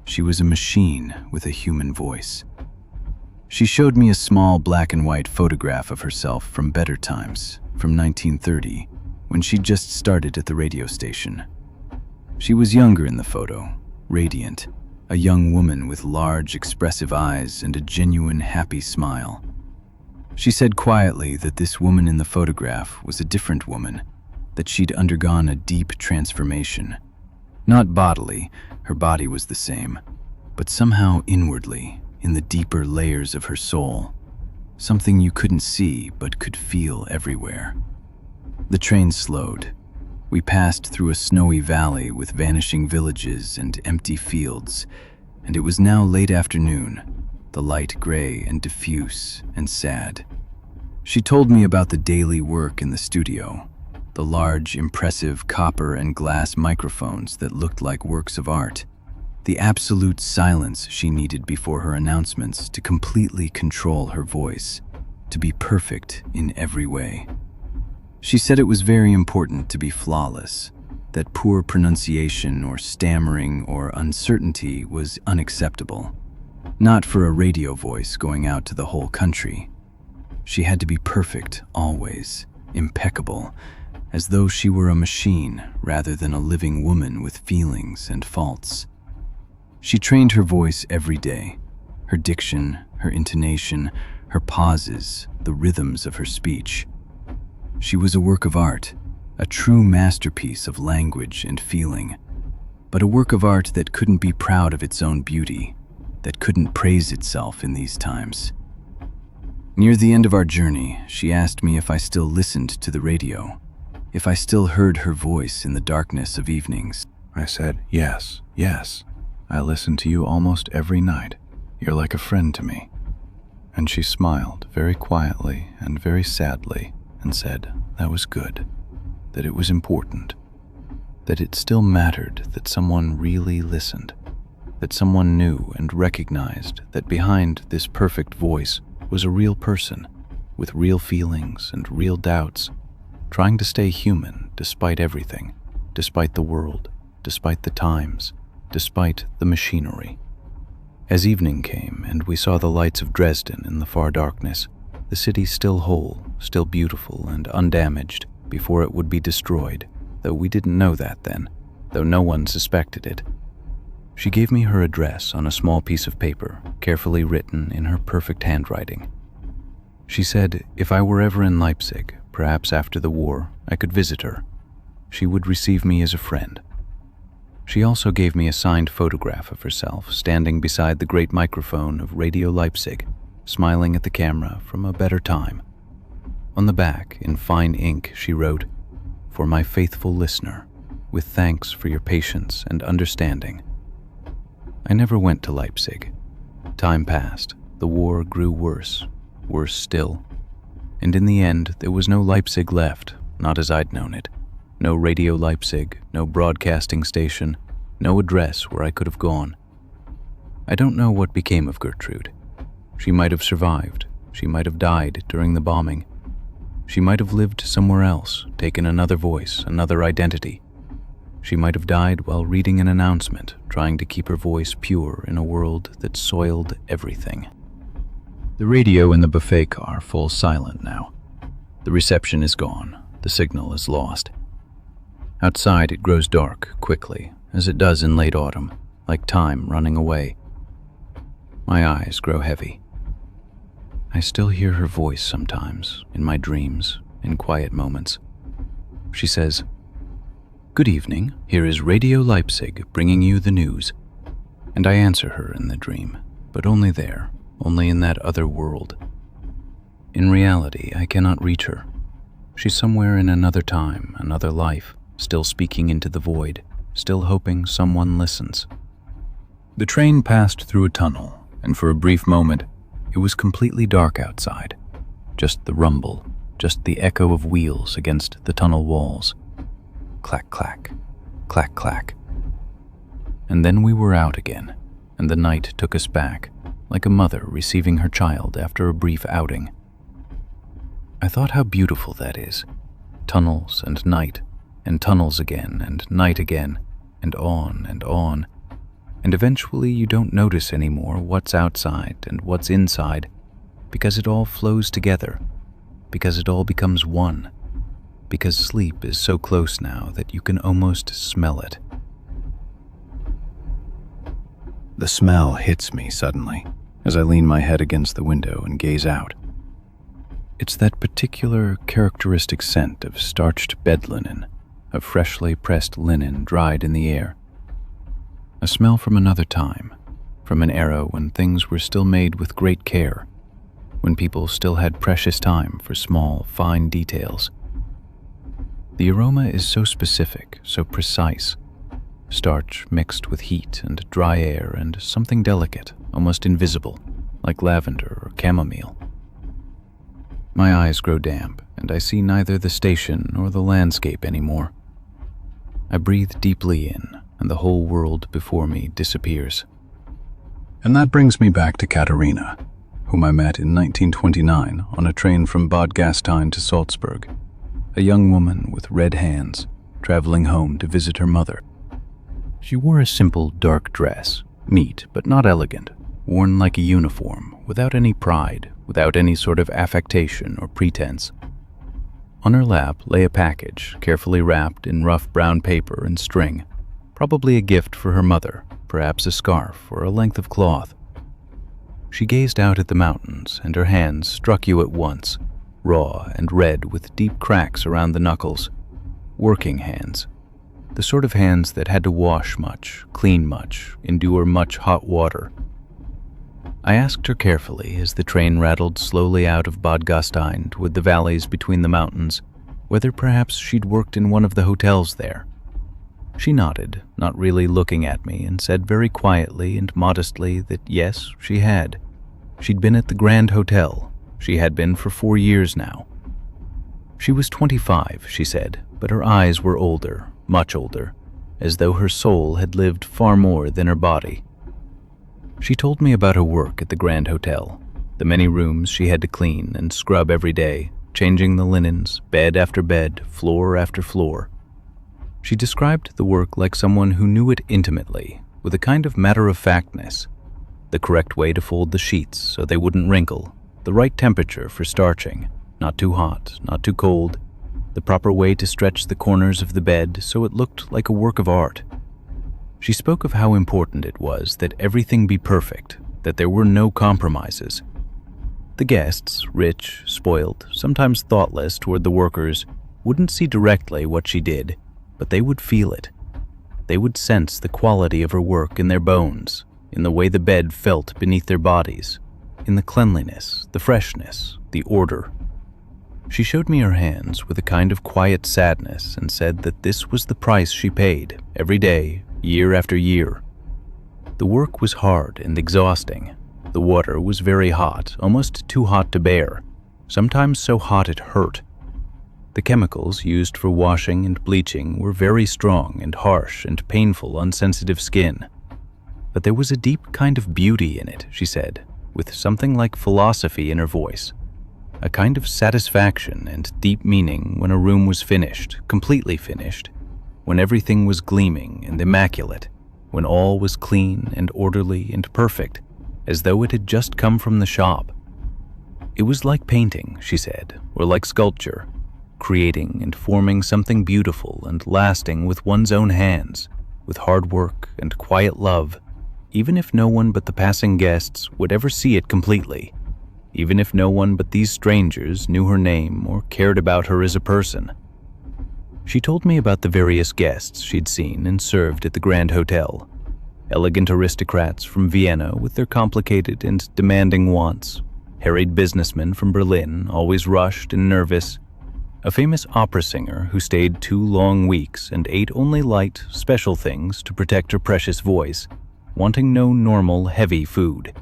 She was a machine with a human voice. She showed me a small black and white photograph of herself from better times, from 1930, when she'd just started at the radio station. She was younger in the photo, radiant, a young woman with large, expressive eyes and a genuine, happy smile. She said quietly that this woman in the photograph was a different woman, that she'd undergone a deep transformation. Not bodily, her body was the same, but somehow inwardly, in the deeper layers of her soul, something you couldn't see but could feel everywhere. The train slowed. We passed through a snowy valley with vanishing villages and empty fields, and it was now late afternoon, the light gray and diffuse and sad. She told me about the daily work in the studio, the large, impressive copper and glass microphones that looked like works of art, the absolute silence she needed before her announcements to completely control her voice, to be perfect in every way. She said it was very important to be flawless, that poor pronunciation or stammering or uncertainty was unacceptable, not for a radio voice going out to the whole country. She had to be perfect always, impeccable, as though she were a machine rather than a living woman with feelings and faults. She trained her voice every day, her diction, her intonation, her pauses, the rhythms of her speech. She was a work of art, a true masterpiece of language and feeling, but a work of art that couldn't be proud of its own beauty, that couldn't praise itself in these times. Near the end of our journey, she asked me if I still listened to the radio, if I still heard her voice in the darkness of evenings. I said, yes. I listen to you almost every night. You're like a friend to me. And she smiled very quietly and very sadly and said that was good, that it was important, that it still mattered that someone really listened, that someone knew and recognized that behind this perfect voice was a real person with real feelings and real doubts, trying to stay human despite everything, despite the world, despite the times, despite the machinery. As evening came and we saw the lights of Dresden in the far darkness, the city still whole, still beautiful and undamaged before it would be destroyed, though we didn't know that then, though no one suspected it. She gave me her address on a small piece of paper, carefully written in her perfect handwriting. She said if I were ever in Leipzig, perhaps after the war, I could visit her. She would receive me as a friend. She also gave me a signed photograph of herself standing beside the great microphone of Radio Leipzig, smiling at the camera from a better time. On the back, in fine ink, she wrote, "For my faithful listener, with thanks for your patience and understanding." I never went to Leipzig. Time passed, the war grew worse still, and in the end there was no Leipzig left, not as I'd known it. No Radio Leipzig, no broadcasting station, no address where I could have gone. I don't know what became of Gertrude. She might have survived. She might have died during the bombing. She might have lived somewhere else, taken another voice, another identity. She might have died while reading an announcement, trying to keep her voice pure in a world that soiled everything. The radio in the buffet car falls silent now. The reception is gone. The signal is lost. Outside it grows dark quickly, as it does in late autumn, like time running away. My eyes grow heavy. I still hear her voice sometimes, in my dreams, in quiet moments. She says, "Good evening, here is Radio Leipzig bringing you the news." And I answer her in the dream, but only there, only in that other world. In reality, I cannot reach her. She's somewhere in another time, another life, still speaking into the void, still hoping someone listens. The train passed through a tunnel, and for a brief moment, it was completely dark outside. Just the rumble, just the echo of wheels against the tunnel walls. Clack, clack, clack, clack. And then we were out again, and the night took us back, like a mother receiving her child after a brief outing. I thought how beautiful that is. Tunnels and night, and tunnels again, and night again, and on, and eventually you don't notice anymore what's outside and what's inside, because it all flows together, because it all becomes one, because sleep is so close now that you can almost smell it. The smell hits me suddenly, as I lean my head against the window and gaze out. It's that particular characteristic scent of starched bed linen, of freshly pressed linen dried in the air. A smell from another time, from an era when things were still made with great care, when people still had precious time for small, fine details. The aroma is so specific, so precise. Starch mixed with heat and dry air and something delicate, almost invisible, like lavender or chamomile. My eyes grow damp, and I see neither the station nor the landscape anymore. I breathe deeply in, and the whole world before me disappears. And that brings me back to Katharina, whom I met in 1929 on a train from Bad Gastein to Salzburg, a young woman with red hands, traveling home to visit her mother. She wore a simple dark dress, neat but not elegant, worn like a uniform, without any pride, without any sort of affectation or pretense. On her lap lay a package, carefully wrapped in rough brown paper and string, probably a gift for her mother, perhaps a scarf or a length of cloth. She gazed out at the mountains, and her hands struck you at once, raw and red with deep cracks around the knuckles. Working hands. The sort of hands that had to wash much, clean much, endure much hot water. I asked her carefully as the train rattled slowly out of Bad Gastein toward the valleys between the mountains, whether perhaps she'd worked in one of the hotels there. She nodded, not really looking at me, and said very quietly and modestly that yes, she had. She'd been at the Grand Hotel. She had been for 4 years now. She was 25, she said, but her eyes were older, much older, as though her soul had lived far more than her body. She told me about her work at the Grand Hotel, the many rooms she had to clean and scrub every day, changing the linens, bed after bed, floor after floor. She described the work like someone who knew it intimately, with a kind of matter-of-factness. The correct way to fold the sheets so they wouldn't wrinkle, the right temperature for starching, not too hot, not too cold, the proper way to stretch the corners of the bed so it looked like a work of art. She spoke of how important it was that everything be perfect, that there were no compromises. The guests, rich, spoiled, sometimes thoughtless toward the workers, wouldn't see directly what she did, but they would feel it. They would sense the quality of her work in their bones, in the way the bed felt beneath their bodies, in the cleanliness, the freshness, the order. She showed me her hands with a kind of quiet sadness and said that this was the price she paid, every day, year after year. The work was hard and exhausting. The water was very hot, almost too hot to bear, sometimes so hot it hurt. The chemicals used for washing and bleaching were very strong and harsh and painful on sensitive skin. But there was a deep kind of beauty in it, she said, with something like philosophy in her voice. A kind of satisfaction and deep meaning when a room was finished, completely finished, when everything was gleaming and immaculate, when all was clean and orderly and perfect, as though it had just come from the shop. It was like painting, she said, or like sculpture, creating and forming something beautiful and lasting with one's own hands, with hard work and quiet love, even if no one but the passing guests would ever see it completely, even if no one but these strangers knew her name or cared about her as a person. She told me about the various guests she'd seen and served at the Grand Hotel. Elegant aristocrats from Vienna with their complicated and demanding wants, harried businessmen from Berlin, always rushed and nervous, a famous opera singer who stayed 2 long weeks and ate only light, special things to protect her precious voice, wanting no normal, heavy food.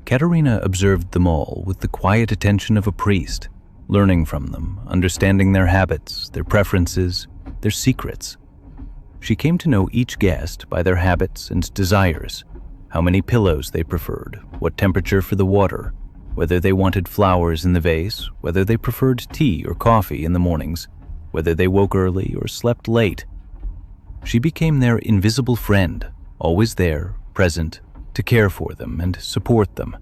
Katerina observed them all with the quiet attention of a priest, learning from them, understanding their habits, their preferences, their secrets. She came to know each guest by their habits and desires, how many pillows they preferred, what temperature for the water, whether they wanted flowers in the vase, whether they preferred tea or coffee in the mornings, whether they woke early or slept late. She became their invisible friend, always there, present, to care for them and support them.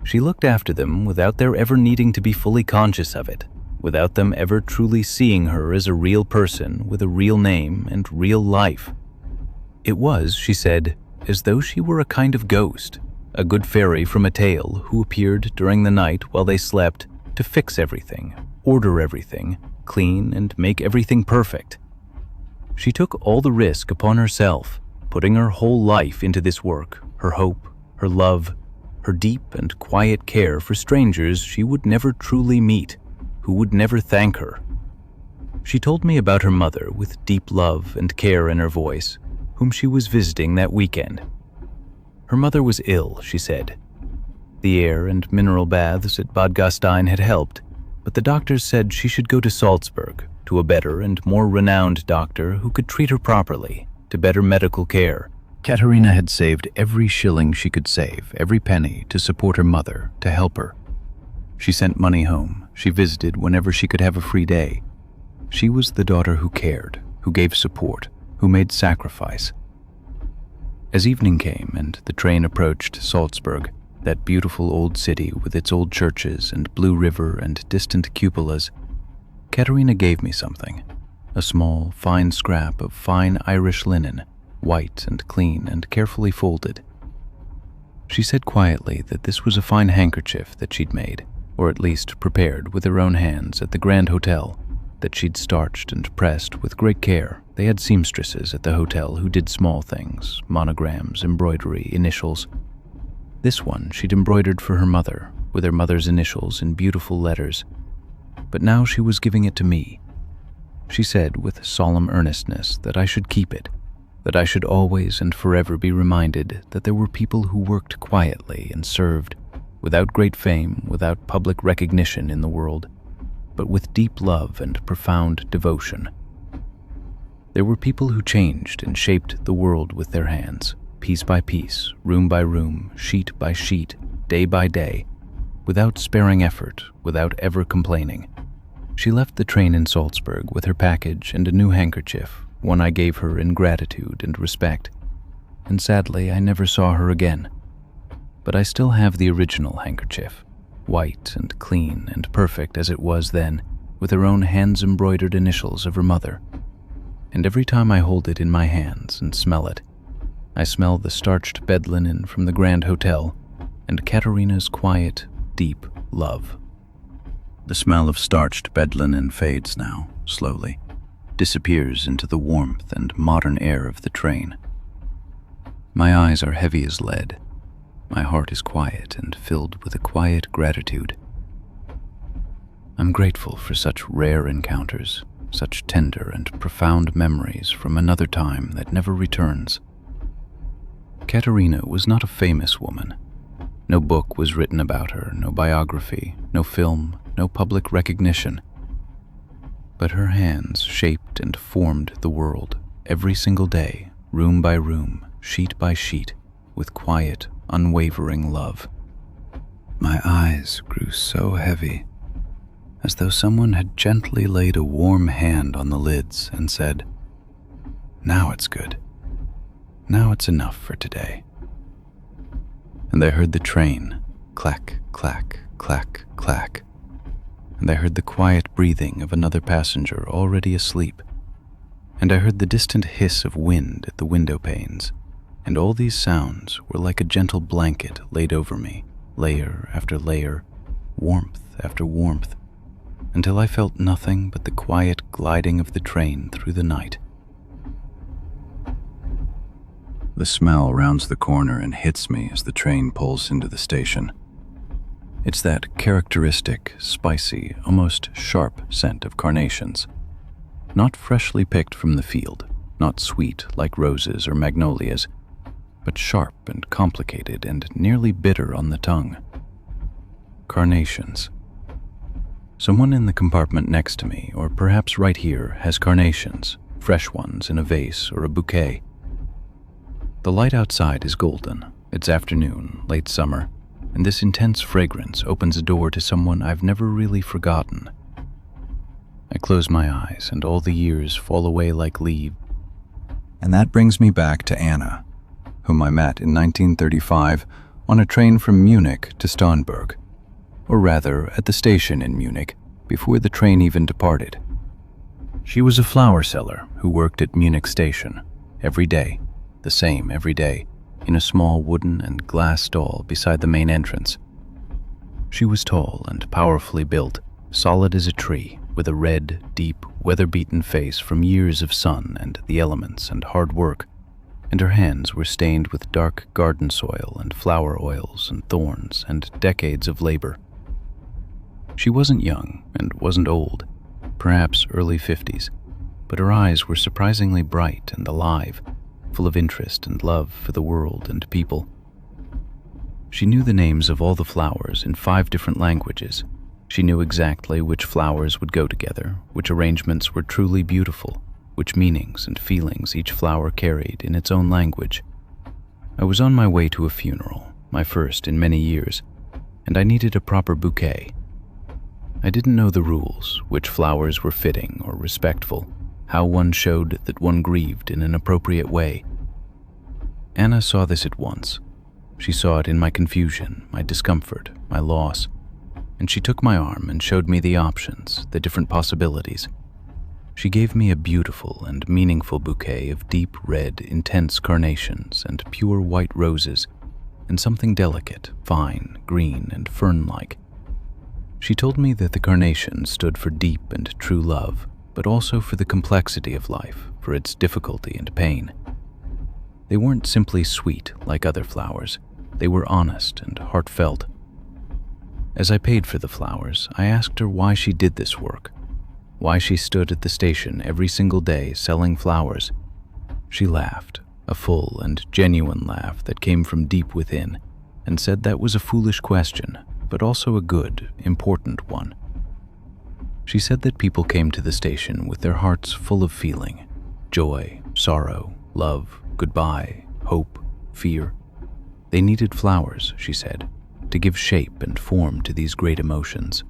She looked after them without their ever needing to be fully conscious of it, without them ever truly seeing her as a real person with a real name and real life. It was, she said, as though she were a kind of ghost, a good fairy from a tale who appeared during the night while they slept to fix everything, order everything, clean and make everything perfect. She took all the risk upon herself, putting her whole life into this work, her hope, her love, her deep and quiet care for strangers she would never truly meet, who would never thank her. She told me about her mother with deep love and care in her voice, whom she was visiting that weekend. Her mother was ill, she said. The air and mineral baths at Bad Gastein had helped, but the doctors said she should go to Salzburg, to a better and more renowned doctor who could treat her properly, to better medical care. Katerina had saved every shilling she could save, every penny, to support her mother, to help her. She sent money home. She visited whenever she could have a free day. She was the daughter who cared, who gave support, who made sacrifice. As evening came and the train approached Salzburg, that beautiful old city with its old churches and blue river and distant cupolas, Katerina gave me something, a small, fine scrap of fine Irish linen, white and clean and carefully folded. She said quietly that this was a fine handkerchief that she'd made, or at least prepared with her own hands at the Grand Hotel, that she'd starched and pressed with great care. They had seamstresses at the hotel who did small things, monograms, embroidery, initials. This one she'd embroidered for her mother, with her mother's initials in beautiful letters. But now she was giving it to me. She said with solemn earnestness that I should keep it, that I should always and forever be reminded that there were people who worked quietly and served, without great fame, without public recognition in the world, but with deep love and profound devotion. There were people who changed and shaped the world with their hands, piece by piece, room by room, sheet by sheet, day by day, without sparing effort, without ever complaining. She left the train in Salzburg with her package and a new handkerchief, one I gave her in gratitude and respect, and sadly I never saw her again. But I still have the original handkerchief, white and clean and perfect as it was then, with her own hands-embroidered initials of her mother. And every time I hold it in my hands and smell it, I smell the starched bed linen from the Grand Hotel and Katerina's quiet, deep love. The smell of starched bed linen fades now, slowly, disappears into the warmth and modern air of the train. My eyes are heavy as lead. My heart is quiet and filled with a quiet gratitude. I'm grateful for such rare encounters, such tender and profound memories from another time that never returns. Katerina was not a famous woman. No book was written about her, no biography, no film, no public recognition. But her hands shaped and formed the world, every single day, room by room, sheet by sheet, with quiet, unwavering love. My eyes grew so heavy, as though someone had gently laid a warm hand on the lids and said, "Now it's good. Now it's enough for today." And I heard the train, clack, clack, clack, clack. And I heard the quiet breathing of another passenger already asleep. And I heard the distant hiss of wind at the window panes. And all these sounds were like a gentle blanket laid over me, layer after layer, warmth after warmth, until I felt nothing but the quiet gliding of the train through the night. The smell rounds the corner and hits me as the train pulls into the station. It's that characteristic, spicy, almost sharp scent of carnations. Not freshly picked from the field, not sweet like roses or magnolias, but sharp and complicated and nearly bitter on the tongue. Carnations. Someone in the compartment next to me, or perhaps right here, has carnations, fresh ones in a vase or a bouquet. The light outside is golden. It's afternoon, late summer, and this intense fragrance opens a door to someone I've never really forgotten. I close my eyes, and all the years fall away like leaves. And that brings me back to Anna, whom I met in 1935 on a train from Munich to Starnberg, or rather at the station in Munich before the train even departed. She was a flower seller who worked at Munich station every day, the same every day, in a small wooden and glass stall beside the main entrance. She was tall and powerfully built, solid as a tree, with a red, deep, weather-beaten face from years of sun and the elements and hard work, and her hands were stained with dark garden soil and flower oils and thorns and decades of labor. She wasn't young and wasn't old, perhaps early 50s, but her eyes were surprisingly bright and alive, full of interest and love for the world and people. She knew the names of all the flowers in 5 different languages. She knew exactly which flowers would go together, which arrangements were truly beautiful, which meanings and feelings each flower carried in its own language. I was on my way to a funeral, my first in many years, and I needed a proper bouquet. I didn't know the rules, which flowers were fitting or respectful, how one showed that one grieved in an appropriate way. Anna saw this at once. She saw it in my confusion, my discomfort, my loss. and she took my arm and showed me the options, the different possibilities. She gave me a beautiful and meaningful bouquet of deep red, intense carnations and pure white roses, and something delicate, fine, green, and fern-like. She told me that the carnation stood for deep and true love, but also for the complexity of life, for its difficulty and pain. They weren't simply sweet like other flowers. They were honest and heartfelt. As I paid for the flowers, I asked her why she did this work, why she stood at the station every single day selling flowers. She laughed, a full and genuine laugh that came from deep within, and said that was a foolish question, but also a good, important one. She said that people came to the station with their hearts full of feeling, joy, sorrow, love, goodbye, hope, fear. They needed flowers, she said, to give shape and form to these great emotions,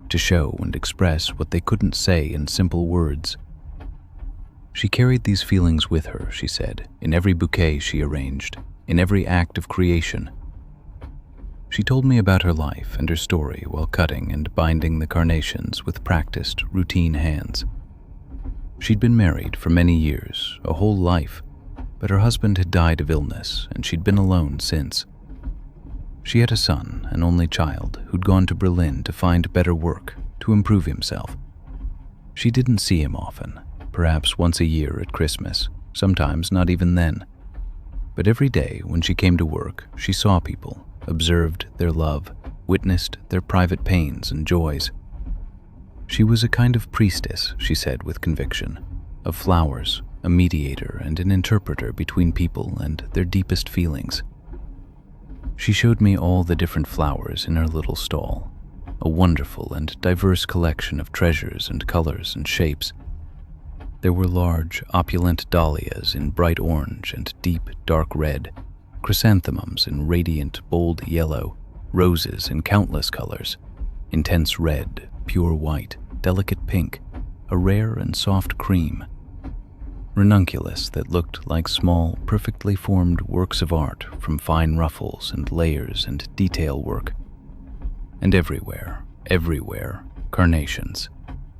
to show and express what they couldn't say in simple words. She carried these feelings with her, she said, in every bouquet she arranged, in every act of creation. She told me about her life and her story while cutting and binding the carnations with practiced, routine hands. She'd been married for many years, a whole life, but her husband had died of illness and she'd been alone since. She had a son, an only child, who'd gone to Berlin to find better work, to improve himself. She didn't see him often, perhaps once a year at Christmas, sometimes not even then. But every day when she came to work, she saw people, observed their love, witnessed their private pains and joys. She was a kind of priestess, she said with conviction, of flowers, a mediator and an interpreter between people and their deepest feelings. She showed me all the different flowers in her little stall, a wonderful and diverse collection of treasures and colors and shapes. There were large, opulent dahlias in bright orange and deep, dark red, chrysanthemums in radiant, bold yellow, roses in countless colors, intense red, pure white, delicate pink, a rare and soft cream, ranunculus that looked like small, perfectly formed works of art from fine ruffles and layers and detail work. And everywhere, carnations,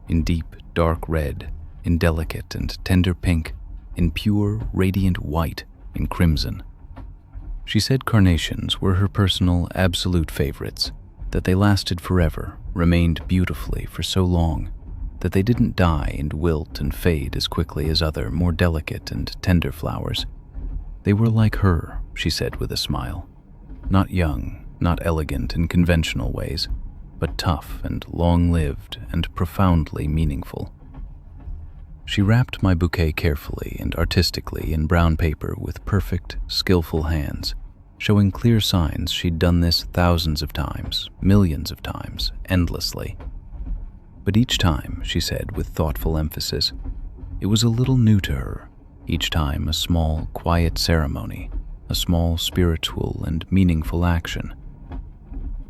in deep, dark red, in delicate and tender pink, in pure, radiant white, in crimson. She said carnations were her personal, absolute favorites, that they lasted forever, remained beautifully for so long, that they didn't die and wilt and fade as quickly as other, more delicate and tender flowers. They were like her, she said with a smile. Not young, not elegant in conventional ways, but tough and long-lived and profoundly meaningful. She wrapped my bouquet carefully and artistically in brown paper with perfect, skillful hands, showing clear signs she'd done this thousands of times, millions of times, endlessly. But each time, she said with thoughtful emphasis, it was a little new to her, each time a small, quiet ceremony, a small spiritual and meaningful action.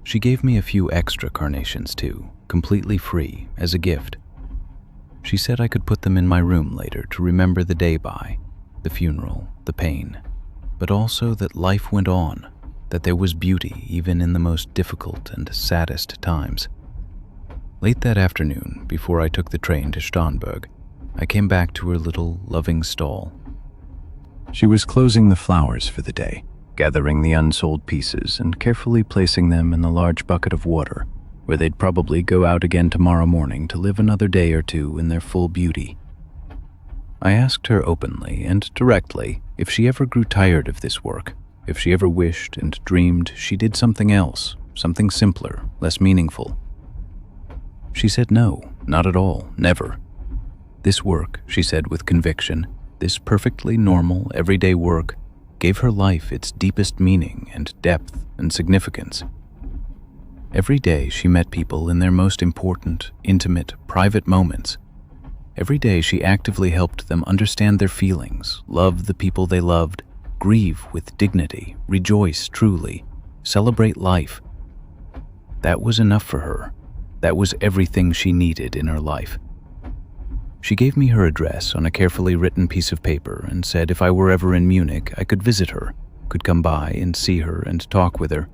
She gave me a few extra carnations too, completely free, as a gift. She said I could put them in my room later to remember the day by, the funeral, the pain, but also that life went on, that there was beauty even in the most difficult and saddest times. Late that afternoon, before I took the train to Starnberg, I came back to her little, loving stall. She was closing the flowers for the day, gathering the unsold pieces and carefully placing them in the large bucket of water, where they'd probably go out again tomorrow morning to live another day or two in their full beauty. I asked her openly and directly if she ever grew tired of this work, if she ever wished and dreamed she did something else, something simpler, less meaningful. She said no, not at all, never. This work, she said with conviction, this perfectly normal, everyday work, gave her life its deepest meaning and depth and significance. Every day she met people in their most important, intimate, private moments. Every day she actively helped them understand their feelings, love the people they loved, grieve with dignity, rejoice truly, celebrate life. That was enough for her. That was everything she needed in her life. She gave me her address on a carefully written piece of paper and said if I were ever in Munich, I could visit her, could come by and see her and talk with her.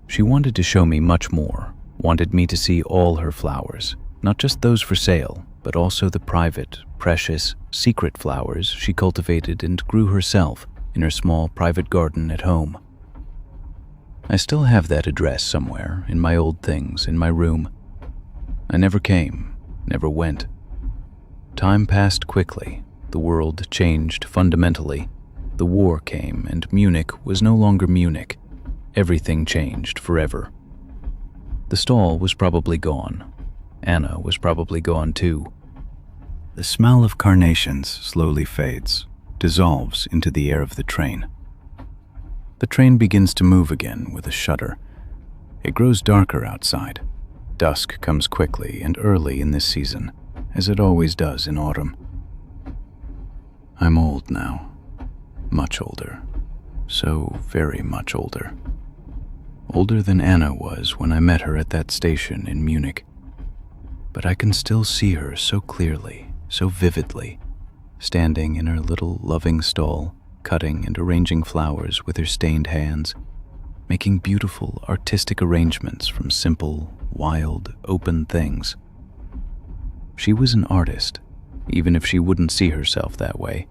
She wanted to show me much more, wanted me to see all her flowers, not just those for sale, but also the private, precious, secret flowers she cultivated and grew herself in her small private garden at home. I still have that address somewhere in my old things in my room. I never came, never went. Time passed quickly, the world changed fundamentally. The war came and Munich was no longer Munich. Everything changed forever. The stall was probably gone. Anna was probably gone too. The smell of carnations slowly fades, dissolves into the air of the train. The train begins to move again with a shudder. It grows darker outside. Dusk comes quickly and early in this season, as it always does in autumn. I'm old now, much older, so very much older. Older than Anna was when I met her at that station in Munich. But I can still see her so clearly, so vividly, standing in her little loving stall, cutting and arranging flowers with her stained hands, making beautiful artistic arrangements from simple, wild, open things. She was an artist, even if she wouldn't see herself that way,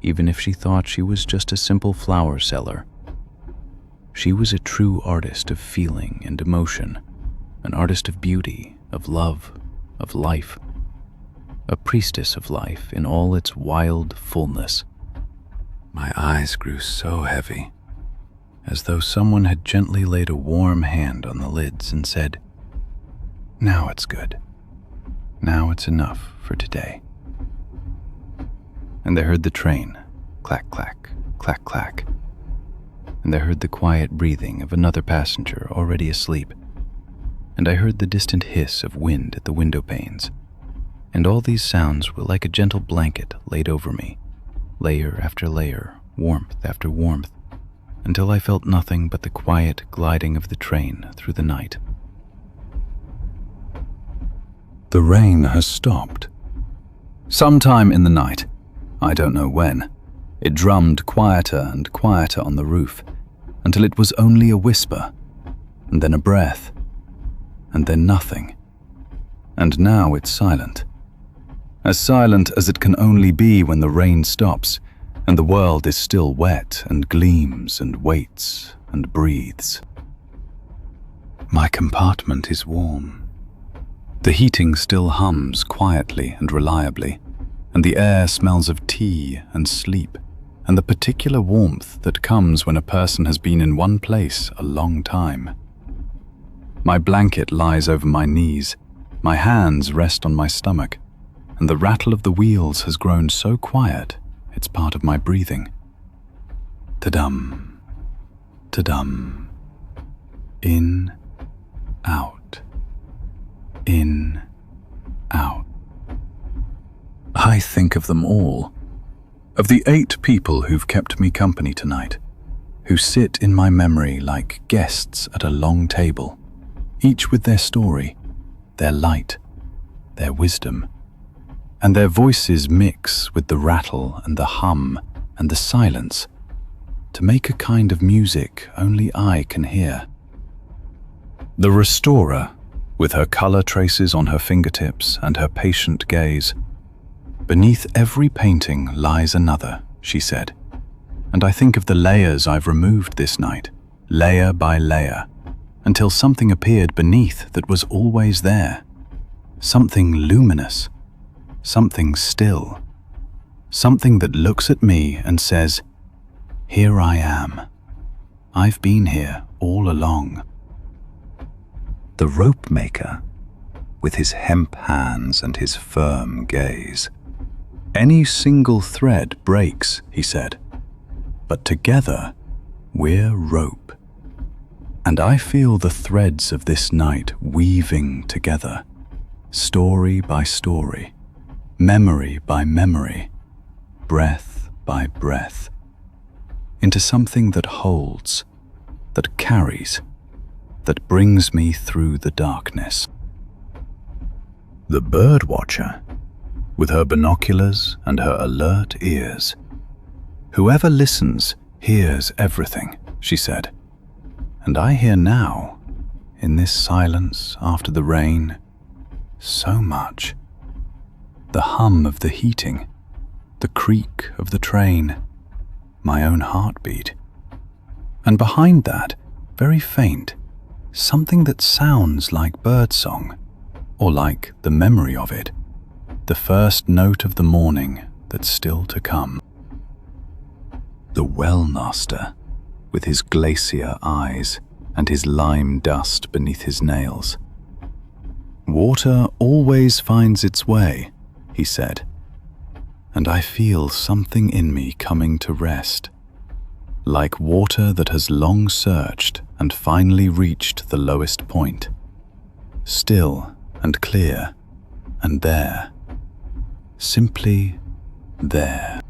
even if she thought she was just a simple flower seller. She was a true artist of feeling and emotion, an artist of beauty, of love, of life, a priestess of life in all its wild fullness. My eyes grew so heavy, as though someone had gently laid a warm hand on the lids and said, "Now it's good. Now it's enough for today." And I heard the train, clack, clack, clack, clack. And I heard the quiet breathing of another passenger already asleep. And I heard the distant hiss of wind at the window panes. And all these sounds were like a gentle blanket laid over me, layer after layer, warmth after warmth, until I felt nothing but the quiet gliding of the train through the night. The rain has stopped. Sometime in the night, I don't know when, it drummed quieter and quieter on the roof, until it was only a whisper, and then a breath, and then nothing. And now it's silent. As silent as it can only be when the rain stops, and the world is still wet and gleams and waits and breathes. My compartment is warm. The heating still hums quietly and reliably, and the air smells of tea and sleep, and the particular warmth that comes when a person has been in one place a long time. My blanket lies over my knees, my hands rest on my stomach, and the rattle of the wheels has grown so quiet it's part of my breathing. Ta-dum, ta-dum, in, out, in, out. I think of them all, of the 8 people who've kept me company tonight, who sit in my memory like guests at a long table, each with their story, their light, their wisdom, and their voices mix with the rattle and the hum and the silence to make a kind of music only I can hear. The restorer, with her color traces on her fingertips and her patient gaze. "Beneath every painting lies another," she said, and I think of the layers I've removed this night, layer by layer, until something appeared beneath that was always there, something luminous, something still, something that looks at me and says, "Here I am. I've been here all along." The rope maker, with his hemp hands and his firm gaze. "Any single thread breaks," he said, "but together we're rope." And I feel the threads of this night weaving together, story by story, memory by memory, breath by breath, into something that holds, that carries, that brings me through the darkness. The bird watcher, with her binoculars and her alert ears. "Whoever listens hears everything," she said. "And I hear now, in this silence after the rain, so much. The hum of the heating, the creak of the train, my own heartbeat. And behind that, very faint, something that sounds like birdsong, or like the memory of it, the first note of the morning that's still to come. The well-master, with his glacier eyes and his lime dust beneath his nails. Water always finds its way, he said, and I feel something in me coming to rest, like water that has long searched and finally reached the lowest point, still and clear, and there, simply there.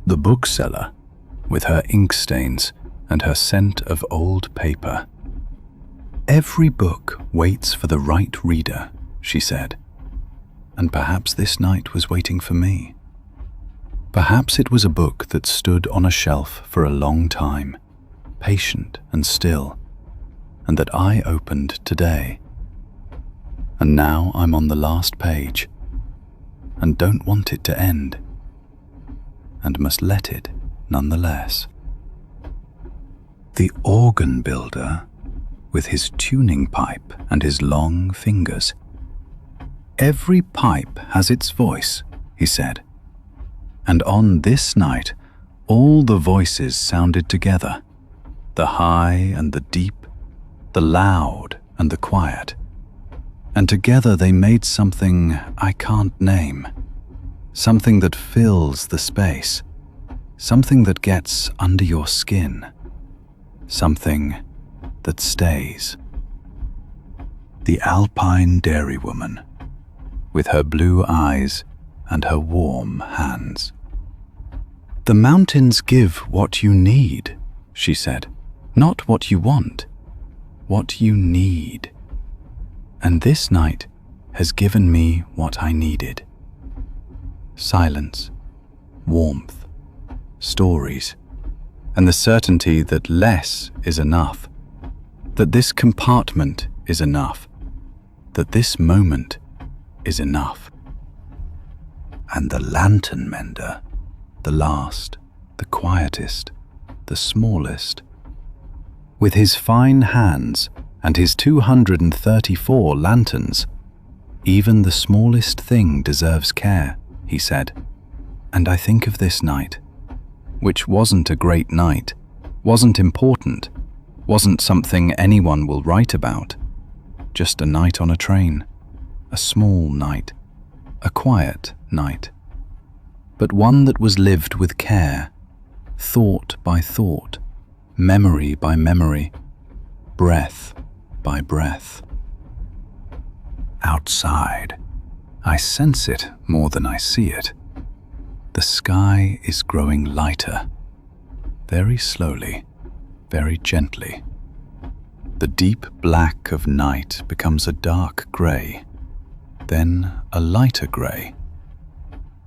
The bookseller, with her ink stains and her scent of old paper. Every book waits for the right reader, she said, and perhaps this night was waiting for me. Perhaps it was a book that stood on a shelf for a long time, patient and still, and that I opened today. And now I'm on the last page, and don't want it to end, and must let it nonetheless. The organ builder, with his tuning pipe and his long fingers. Every pipe has its voice, he said, and on this night all the voices sounded together, the high and the deep, the loud and the quiet, and together they made something I can't name, something that fills the space, something that gets under your skin, something that stays. The Alpine dairywoman, with her blue eyes and her warm hands. The mountains give what you need, she said, not what you want, what you need. And this night has given me what I needed. Silence, warmth, stories, and the certainty that less is enough, that this compartment is enough, that this moment is enough. And the lantern mender, the last, the quietest, the smallest, with his fine hands and his 234 lanterns, even the smallest thing deserves care, he said. And I think of this night, which wasn't a great night, wasn't important, wasn't something anyone will write about, just a night on a train, a small night, a quiet night, but one that was lived with care, thought by thought, memory by memory, breath by breath. Outside, I sense it more than I see it. The sky is growing lighter, very slowly, very gently. The deep black of night becomes a dark grey, then a lighter grey.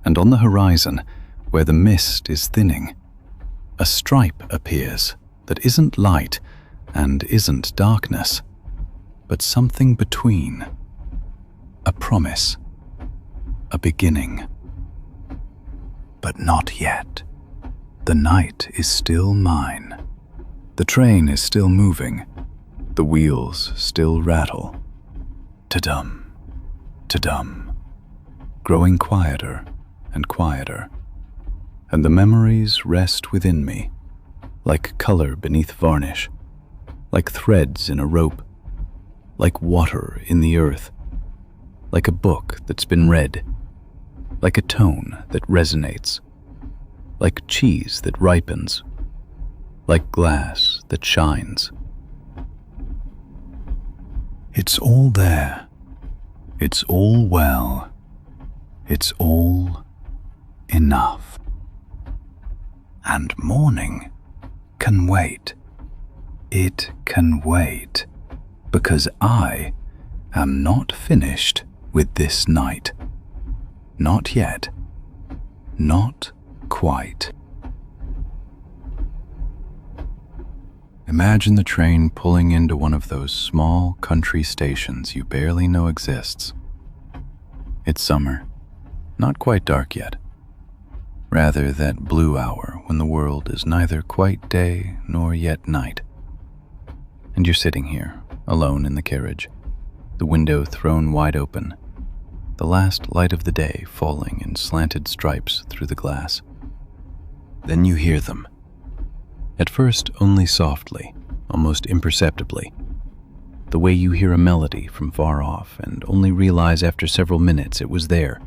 And on the horizon, where the mist is thinning, a stripe appears that isn't light and isn't darkness, but something between. A promise, a beginning. But not yet. The night is still mine. The train is still moving. The wheels still rattle. Ta-dum, ta-dum, growing quieter and quieter. And the memories rest within me, like color beneath varnish, like threads in a rope, like water in the earth, like a book that's been read, like a tone that resonates, like cheese that ripens, like glass that shines. It's all there. It's all well. It's all enough. And morning can wait. It can wait, because I am not finished with this night. Not yet. Not quite. Imagine the train pulling into one of those small country stations you barely know exists. It's summer, not quite dark yet. Rather that blue hour when the world is neither quite day nor yet night. And you're sitting here, alone in the carriage, the window thrown wide open, the last light of the day falling in slanted stripes through the glass. Then you hear them. At first, only softly, almost imperceptibly, the way you hear a melody from far off and only realize after several minutes it was there.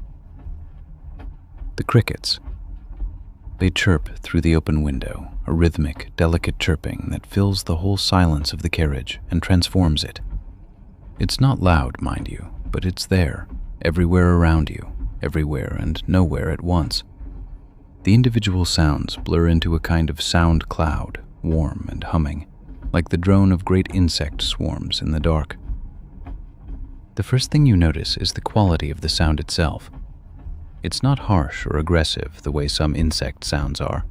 The crickets. They chirp through the open window, a rhythmic, delicate chirping that fills the whole silence of the carriage and transforms it. It's not loud, mind you, but it's there, everywhere around you, everywhere and nowhere at once. The individual sounds blur into a kind of sound cloud, warm and humming, like the drone of great insect swarms in the dark. The first thing you notice is the quality of the sound itself. It's not harsh or aggressive the way some insect sounds are.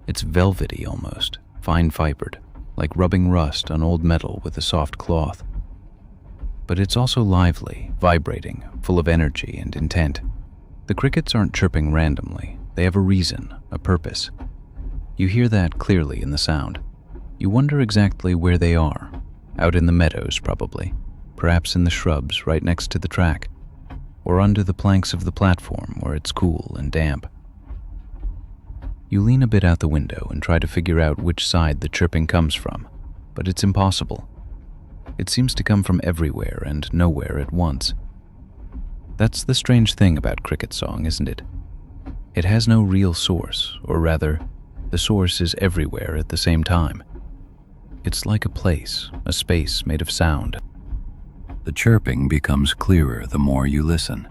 It's velvety almost, fine-fibered, like rubbing rust on old metal with a soft cloth. But it's also lively, vibrating, full of energy and intent. The crickets aren't chirping randomly. They have a reason, a purpose. You hear that clearly in the sound. You wonder exactly where they are. Out in the meadows, probably. Perhaps in the shrubs right next to the track. Or under the planks of the platform where it's cool and damp. You lean a bit out the window and try to figure out which side the chirping comes from, but it's impossible. It seems to come from everywhere and nowhere at once. That's the strange thing about cricket song, isn't it? It has no real source, or rather, the source is everywhere at the same time. It's like a place, a space made of sound. The chirping becomes clearer the more you listen.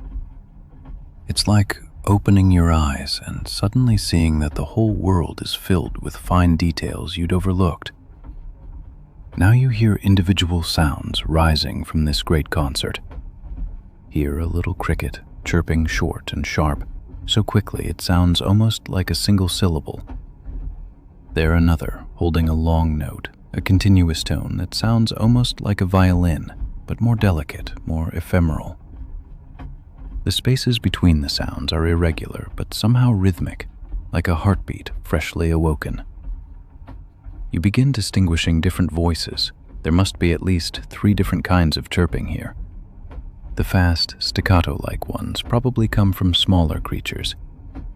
It's like opening your eyes and suddenly seeing that the whole world is filled with fine details you'd overlooked. Now you hear individual sounds rising from this great concert. Hear a little cricket chirping short and sharp, so quickly it sounds almost like a single syllable. There another, holding a long note, a continuous tone that sounds almost like a violin, but more delicate, more ephemeral. The spaces between the sounds are irregular, but somehow rhythmic, like a heartbeat freshly awoken. You begin distinguishing different voices. There must be at least 3 different kinds of chirping here. The fast, staccato-like ones probably come from smaller creatures.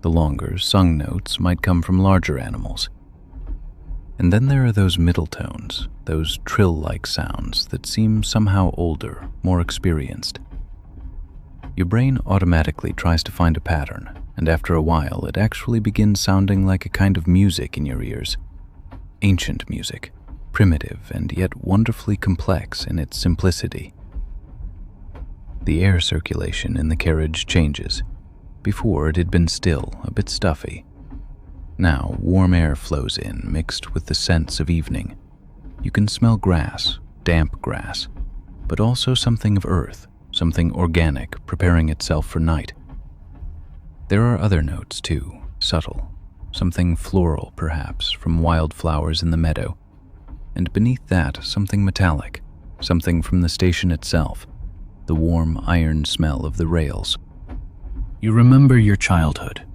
The longer, sung notes might come from larger animals. And then there are those middle tones, those trill-like sounds that seem somehow older, more experienced. Your brain automatically tries to find a pattern, and after a while it actually begins sounding like a kind of music in your ears. Ancient music, primitive and yet wonderfully complex in its simplicity. The air circulation in the carriage changes. Before it had been still, a bit stuffy. Now warm air flows in, mixed with the scents of evening. You can smell grass, damp grass, but also something of earth, something organic preparing itself for night. There are other notes too, subtle, something floral perhaps from wildflowers in the meadow, and beneath that something metallic, something from the station itself, the warm iron smell of the rails. You remember your childhood.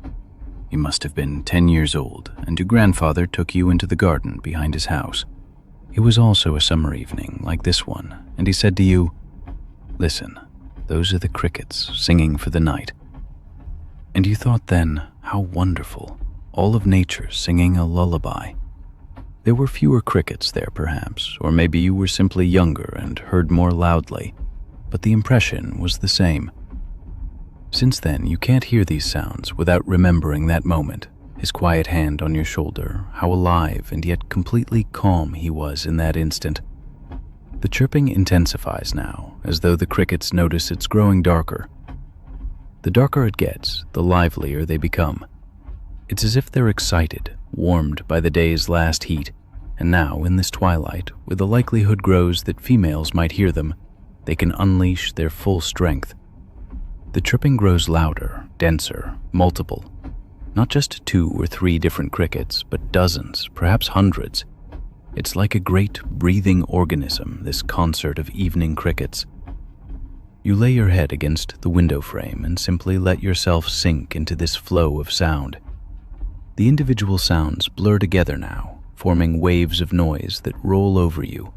You must have been 10 years old, and your grandfather took you into the garden behind his house. It was also a summer evening like this one, and he said to you, "Listen, those are the crickets singing for the night." And you thought then, how wonderful, all of nature singing a lullaby. There were fewer crickets there perhaps, or maybe you were simply younger and heard more loudly, but the impression was the same. Since then, you can't hear these sounds without remembering that moment, his quiet hand on your shoulder, how alive and yet completely calm he was in that instant. The chirping intensifies now, as though the crickets notice it's growing darker. The darker it gets, the livelier they become. It's as if they're excited, warmed by the day's last heat, and now, in this twilight, where the likelihood grows that females might hear them, they can unleash their full strength. The chirping grows louder, denser, multiple. Not just 2 or 3 different crickets, but dozens, perhaps hundreds. It's like a great breathing organism, this concert of evening crickets. You lay your head against the window frame and simply let yourself sink into this flow of sound. The individual sounds blur together now, forming waves of noise that roll over you.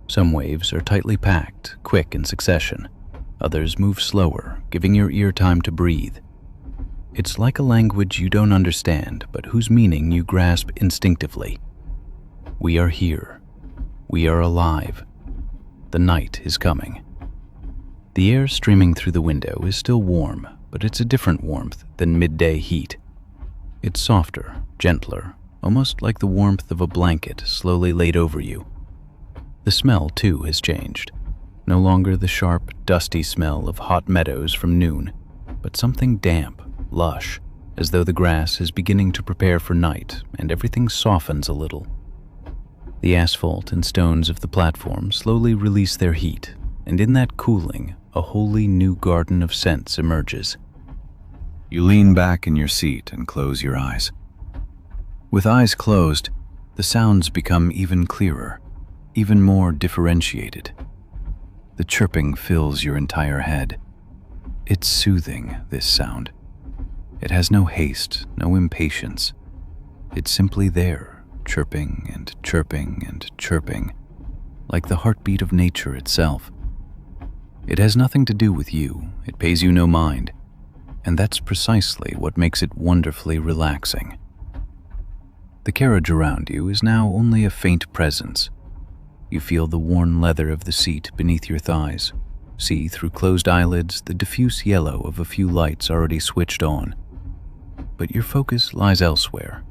Some waves are tightly packed, quick in succession. Others move slower, giving your ear time to breathe. It's like a language you don't understand, but whose meaning you grasp instinctively. We are here. We are alive. The night is coming. The air streaming through the window is still warm, but it's a different warmth than midday heat. It's softer, gentler, almost like the warmth of a blanket slowly laid over you. The smell, too, has changed. No longer the sharp, dusty smell of hot meadows from noon, but something damp, lush, as though the grass is beginning to prepare for night and everything softens a little. The asphalt and stones of the platform slowly release their heat, and in that cooling, a wholly new garden of scents emerges. You lean back in your seat and close your eyes. With eyes closed, the sounds become even clearer, even more differentiated. The chirping fills your entire head. It's soothing, this sound. It has no haste, no impatience. It's simply there, chirping and chirping and chirping, like the heartbeat of nature itself. It has nothing to do with you, it pays you no mind, and that's precisely what makes it wonderfully relaxing. The carriage around you is now only a faint presence. You feel the worn leather of the seat beneath your thighs, see through closed eyelids the diffuse yellow of a few lights already switched on. But your focus lies elsewhere.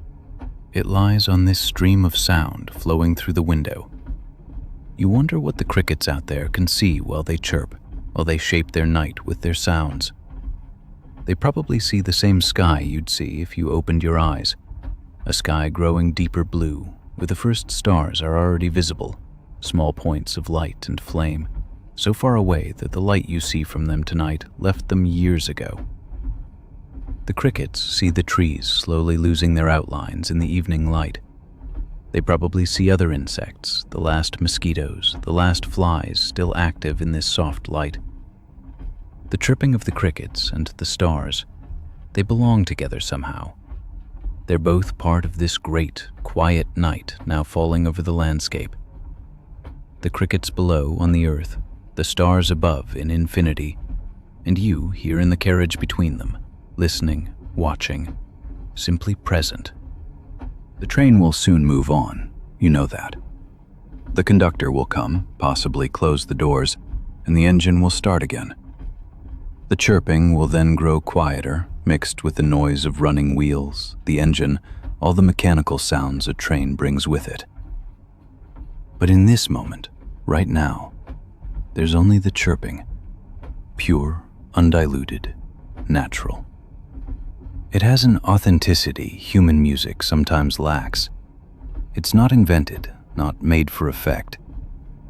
It lies on this stream of sound flowing through the window. You wonder what the crickets out there can see while they chirp, while they shape their night with their sounds. They probably see the same sky you'd see if you opened your eyes, a sky growing deeper blue, where the first stars are already visible, small points of light and flame, so far away that the light you see from them tonight left them years ago. The crickets see the trees slowly losing their outlines in the evening light. They probably see other insects, the last mosquitoes, the last flies still active in this soft light. The chirping of the crickets and the stars, they belong together somehow. They're both part of this great, quiet night now falling over the landscape. The crickets below on the earth, the stars above in infinity, and you here in the carriage between them, listening, watching, simply present. The train will soon move on, you know that. The conductor will come, possibly close the doors, and the engine will start again. The chirping will then grow quieter, mixed with the noise of running wheels, the engine, all the mechanical sounds a train brings with it. But in this moment, right now, there's only the chirping, pure, undiluted, natural. It has an authenticity human music sometimes lacks. It's not invented, not made for effect.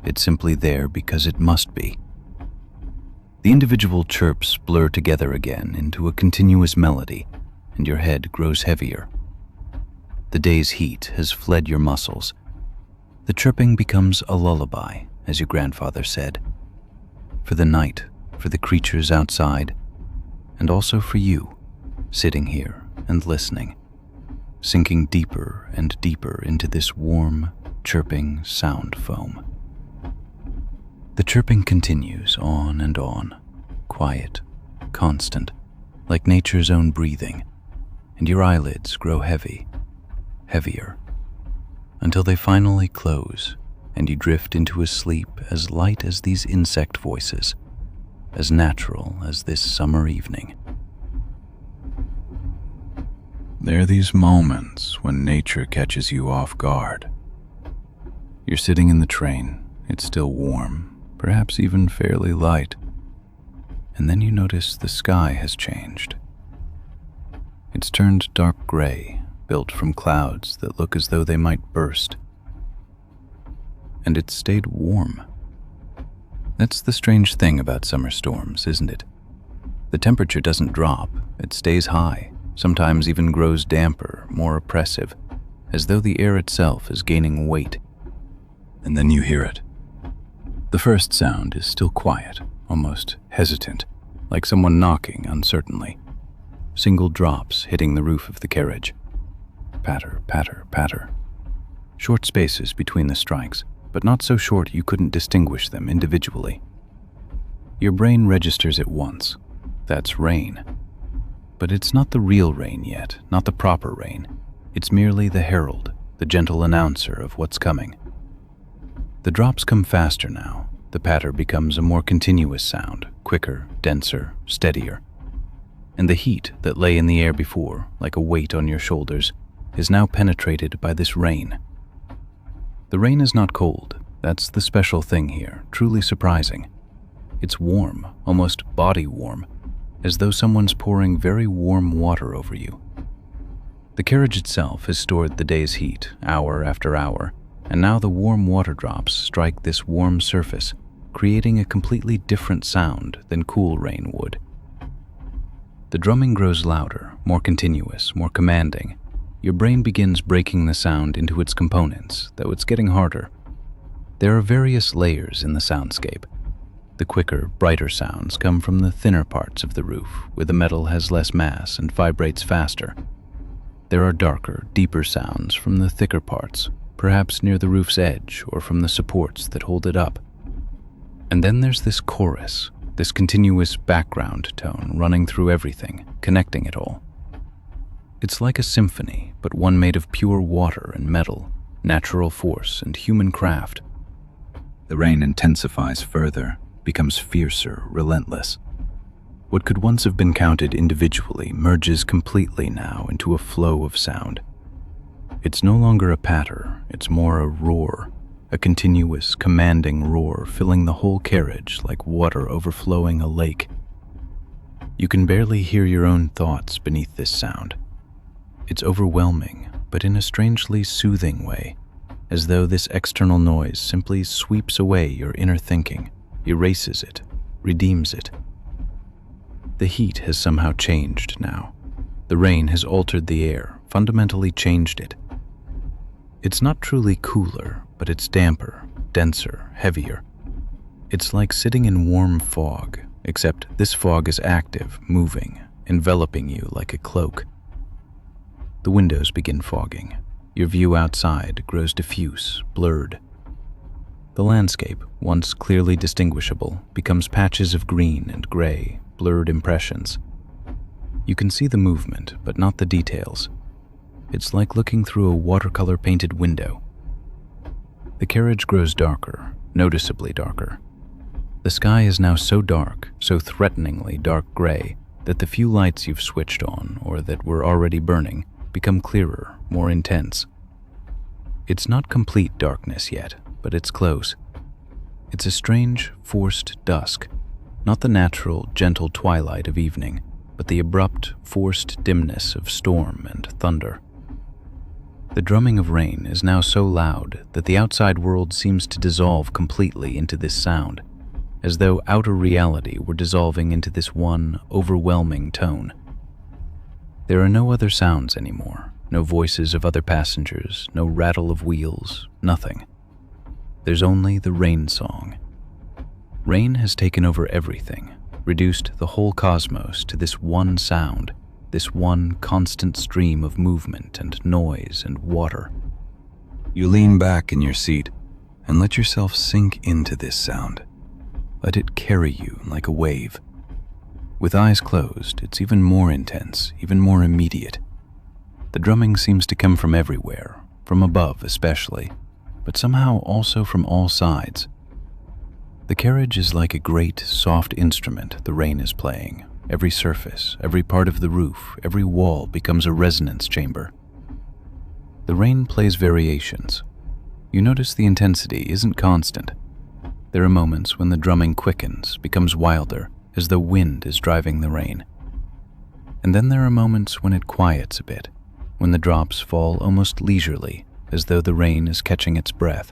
It's simply there because it must be. The individual chirps blur together again into a continuous melody, and your head grows heavier. The day's heat has fled your muscles. The chirping becomes a lullaby, as your grandfather said, for the night, for the creatures outside, and also for you, sitting here and listening, sinking deeper and deeper into this warm, chirping sound foam. The chirping continues on and on, quiet, constant, like nature's own breathing, and your eyelids grow heavy, heavier, until they finally close and you drift into a sleep as light as these insect voices, as natural as this summer evening. There are these moments when nature catches you off guard. You're sitting in the train, it's still warm, perhaps even fairly light, and then you notice the sky has changed. It's turned dark gray, built from clouds that look as though they might burst. And it's stayed warm. That's the strange thing about summer storms, isn't it? The temperature doesn't drop, it stays high, sometimes even grows damper, more oppressive, as though the air itself is gaining weight, and then you hear it. The first sound is still quiet, almost hesitant, like someone knocking uncertainly. Single drops hitting the roof of the carriage. Patter, patter, patter. Short spaces between the strikes, but not so short you couldn't distinguish them individually. Your brain registers at once. That's rain. But it's not the real rain yet, not the proper rain. It's merely the herald, the gentle announcer of what's coming. The drops come faster now. The patter becomes a more continuous sound, quicker, denser, steadier. And the heat that lay in the air before, like a weight on your shoulders, is now penetrated by this rain. The rain is not cold. That's the special thing here, truly surprising. It's warm, almost body warm, as though someone's pouring very warm water over you. The carriage itself has stored the day's heat, hour after hour, and now the warm water drops strike this warm surface, creating a completely different sound than cool rain would. The drumming grows louder, more continuous, more commanding. Your brain begins breaking the sound into its components, though it's getting harder. There are various layers in the soundscape. The quicker, brighter sounds come from the thinner parts of the roof, where the metal has less mass and vibrates faster. There are darker, deeper sounds from the thicker parts, perhaps near the roof's edge or from the supports that hold it up. And then there's this chorus, this continuous background tone running through everything, connecting it all. It's like a symphony, but one made of pure water and metal, natural force and human craft. The rain intensifies further, becomes fiercer, relentless. What could once have been counted individually merges completely now into a flow of sound. It's no longer a patter, it's more a roar, a continuous, commanding roar filling the whole carriage like water overflowing a lake. You can barely hear your own thoughts beneath this sound. It's overwhelming, but in a strangely soothing way, as though this external noise simply sweeps away your inner thinking, erases it, redeems it. The heat has somehow changed now. The rain has altered the air, fundamentally changed it. It's not truly cooler, but it's damper, denser, heavier. It's like sitting in warm fog, except this fog is active, moving, enveloping you like a cloak. The windows begin fogging. Your view outside grows diffuse, blurred. The landscape, once clearly distinguishable, becomes patches of green and gray, blurred impressions. You can see the movement, but not the details. It's like looking through a watercolor painted window. The carriage grows darker, noticeably darker. The sky is now so dark, so threateningly dark gray, that the few lights you've switched on, or that were already burning, become clearer, more intense. It's not complete darkness yet, but it's close. It's a strange, forced dusk, not the natural, gentle twilight of evening, but the abrupt, forced dimness of storm and thunder. The drumming of rain is now so loud that the outside world seems to dissolve completely into this sound, as though outer reality were dissolving into this one, overwhelming tone. There are no other sounds anymore, no voices of other passengers, no rattle of wheels, nothing. There's only the rain song. Rain has taken over everything, reduced the whole cosmos to this one sound, this one constant stream of movement and noise and water. You lean back in your seat and let yourself sink into this sound. Let it carry you like a wave. With eyes closed, it's even more intense, even more immediate. The drumming seems to come from everywhere, from above especially, but somehow also from all sides. The carriage is like a great, soft instrument the rain is playing. Every surface, every part of the roof, every wall becomes a resonance chamber. The rain plays variations. You notice the intensity isn't constant. There are moments when the drumming quickens, becomes wilder, as though wind is driving the rain. And then there are moments when it quiets a bit, when the drops fall almost leisurely, as though the rain is catching its breath.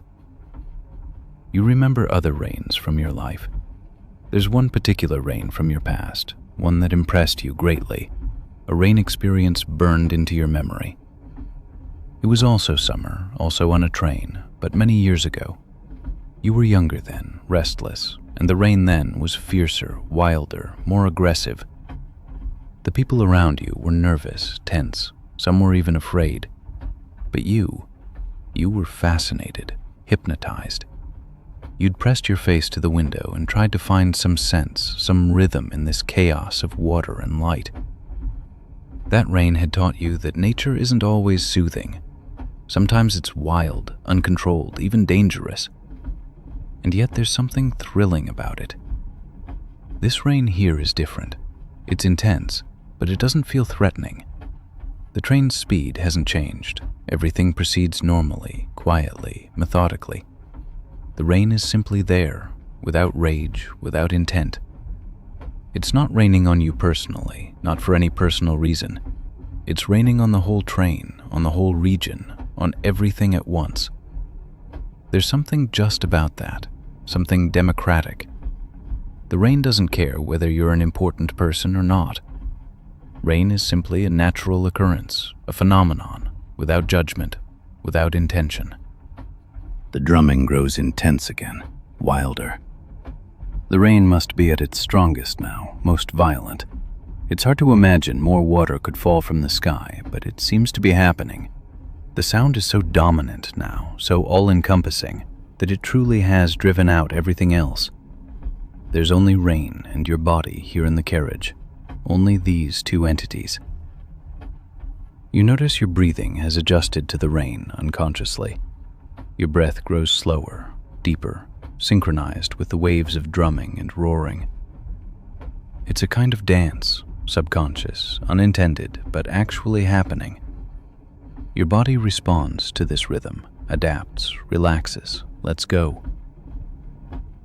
You remember other rains from your life. There's one particular rain from your past, one that impressed you greatly, a rain experience burned into your memory. It was also summer, also on a train, but many years ago, You were younger then, restless, and the rain then was fiercer, wilder, more aggressive. The people around you were nervous, tense, some were even afraid. But you were fascinated, hypnotized. You'd pressed your face to the window and tried to find some sense, some rhythm in this chaos of water and light. That rain had taught you that nature isn't always soothing. Sometimes it's wild, uncontrolled, even dangerous. And yet there's something thrilling about it. This rain here is different. It's intense, but it doesn't feel threatening. The train's speed hasn't changed. Everything proceeds normally, quietly, methodically. The rain is simply there, without rage, without intent. It's not raining on you personally, not for any personal reason. It's raining on the whole train, on the whole region, on everything at once. There's something just about that, something democratic. The rain doesn't care whether you're an important person or not. Rain is simply a natural occurrence, a phenomenon, without judgment, without intention. The drumming grows intense again, wilder. The rain must be at its strongest now, most violent. It's hard to imagine more water could fall from the sky, but it seems to be happening. The sound is so dominant now, so all-encompassing, that it truly has driven out everything else. There's only rain and your body here in the carriage, only these two entities. You notice your breathing has adjusted to the rain unconsciously. Your breath grows slower, deeper, synchronized with the waves of drumming and roaring. It's a kind of dance, subconscious, unintended, but actually happening. Your body responds to this rhythm, adapts, relaxes, lets go.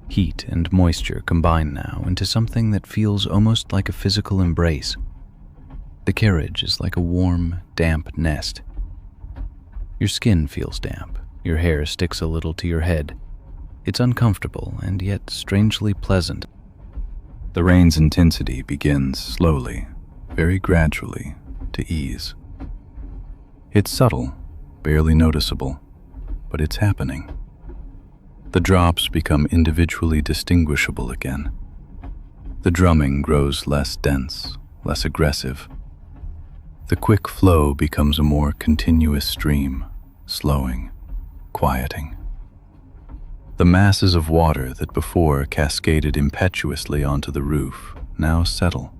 Heat and moisture combine now into something that feels almost like a physical embrace. The carriage is like a warm, damp nest. Your skin feels damp, your hair sticks a little to your head. It's uncomfortable and yet strangely pleasant. The rain's intensity begins slowly, very gradually, to ease. It's subtle, barely noticeable, but it's happening. The drops become individually distinguishable again. The drumming grows less dense, less aggressive. The quick flow becomes a more continuous stream, slowing, quieting. The masses of water that before cascaded impetuously onto the roof now settle,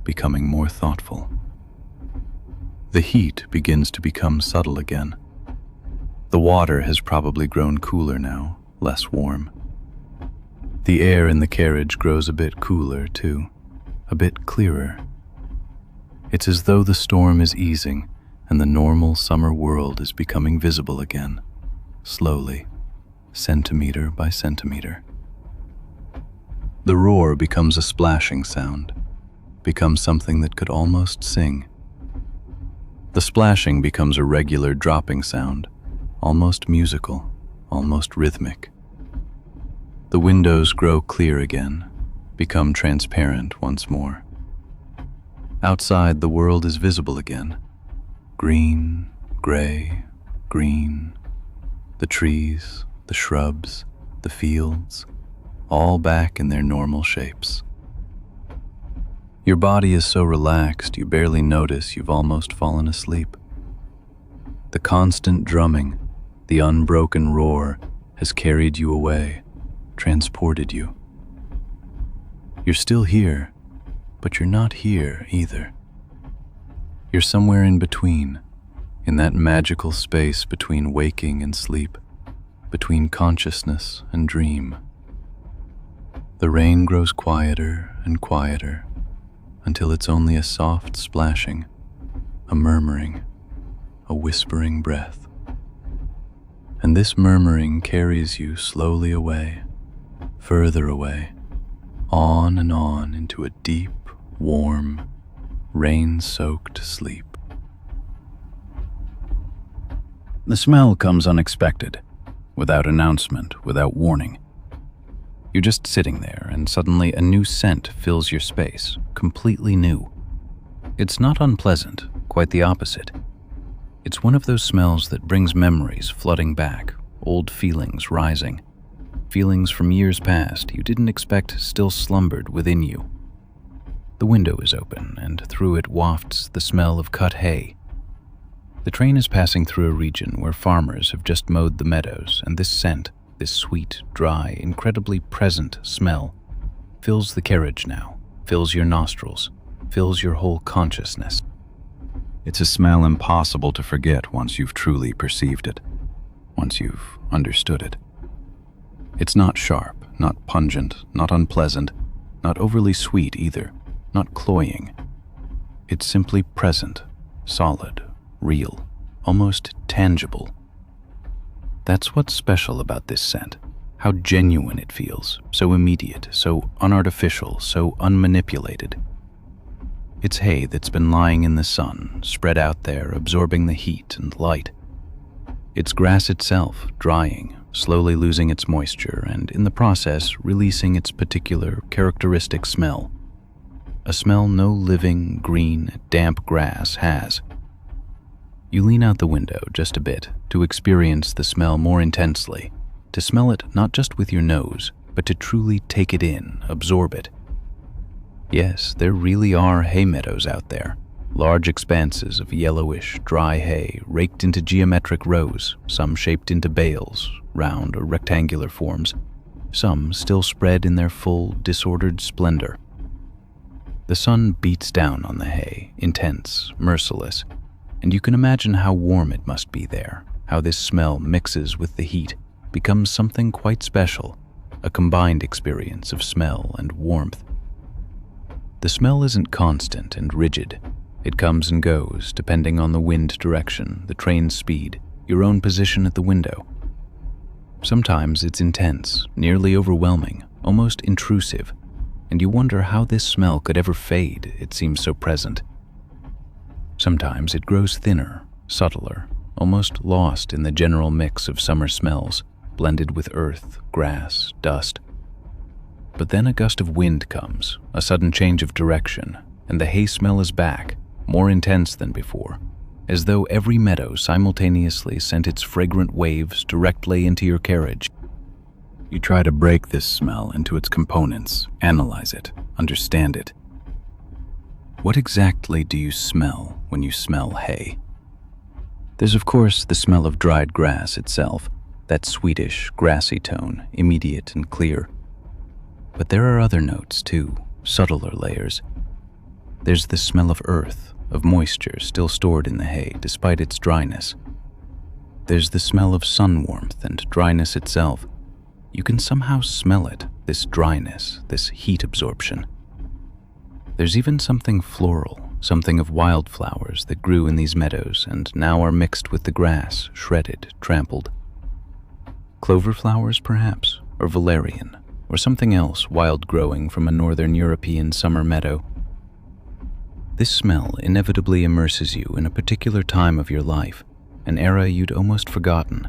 becoming more thoughtful. The heat begins to become subtle again. The water has probably grown cooler now, less warm. The air in the carriage grows a bit cooler too, a bit clearer. It's as though the storm is easing and the normal summer world is becoming visible again, slowly, centimeter by centimeter. The roar becomes a splashing sound, becomes something that could almost sing. The splashing becomes a regular dropping sound, almost musical, almost rhythmic. The windows grow clear again, become transparent once more. Outside, the world is visible again. Green, gray, green. The trees, the shrubs, the fields, all back in their normal shapes. Your body is so relaxed you barely notice you've almost fallen asleep. The constant drumming, the unbroken roar has carried you away, transported you. You're still here, but you're not here either. You're somewhere in between, in that magical space between waking and sleep, between consciousness and dream. The rain grows quieter and quieter until it's only a soft splashing, a murmuring, a whispering breath. And this murmuring carries you slowly away, further away, on and on into a deep, warm, rain-soaked sleep. The smell comes unexpected, without announcement, without warning. You're just sitting there, and suddenly a new scent fills your space, completely new. It's not unpleasant, quite the opposite. It's one of those smells that brings memories flooding back, old feelings rising. Feelings from years past you didn't expect still slumbered within you. The window is open, and through it wafts the smell of cut hay. The train is passing through a region where farmers have just mowed the meadows, and this scent, this sweet, dry, incredibly present smell, fills the carriage now, fills your nostrils, fills your whole consciousness. It's a smell impossible to forget once you've truly perceived it, once you've understood it. It's not sharp, not pungent, not unpleasant, not overly sweet either, not cloying. It's simply present, solid, real, almost tangible. That's what's special about this scent, how genuine it feels, so immediate, so unartificial, so unmanipulated. It's hay that's been lying in the sun, spread out there, absorbing the heat and light. It's grass itself, drying, slowly losing its moisture, and in the process, releasing its particular, characteristic smell. A smell no living, green, damp grass has. You lean out the window just a bit to experience the smell more intensely, to smell it not just with your nose, but to truly take it in, absorb it. Yes, there really are hay meadows out there, large expanses of yellowish, dry hay raked into geometric rows, some shaped into bales, round or rectangular forms, some still spread in their full, disordered splendor. The sun beats down on the hay, intense, merciless, and you can imagine how warm it must be there, how this smell mixes with the heat, becomes something quite special, a combined experience of smell and warmth. The smell isn't constant and rigid. It comes and goes, depending on the wind direction, the train's speed, your own position at the window. Sometimes it's intense, nearly overwhelming, almost intrusive, and you wonder how this smell could ever fade, it seems so present. Sometimes it grows thinner, subtler, almost lost in the general mix of summer smells, blended with earth, grass, dust. But then a gust of wind comes, a sudden change of direction, and the hay smell is back, more intense than before, as though every meadow simultaneously sent its fragrant waves directly into your carriage. You try to break this smell into its components, analyze it, understand it. What exactly do you smell when you smell hay? There's of course the smell of dried grass itself, that sweetish, grassy tone, immediate and clear. But there are other notes too, subtler layers. There's the smell of earth, of moisture still stored in the hay despite its dryness. There's the smell of sun warmth and dryness itself. You can somehow smell it, this dryness, this heat absorption. There's even something floral, something of wildflowers that grew in these meadows and now are mixed with the grass, shredded, trampled. Clover flowers, perhaps, or valerian, or something else wild growing from a northern European summer meadow. This smell inevitably immerses you in a particular time of your life, an era you'd almost forgotten.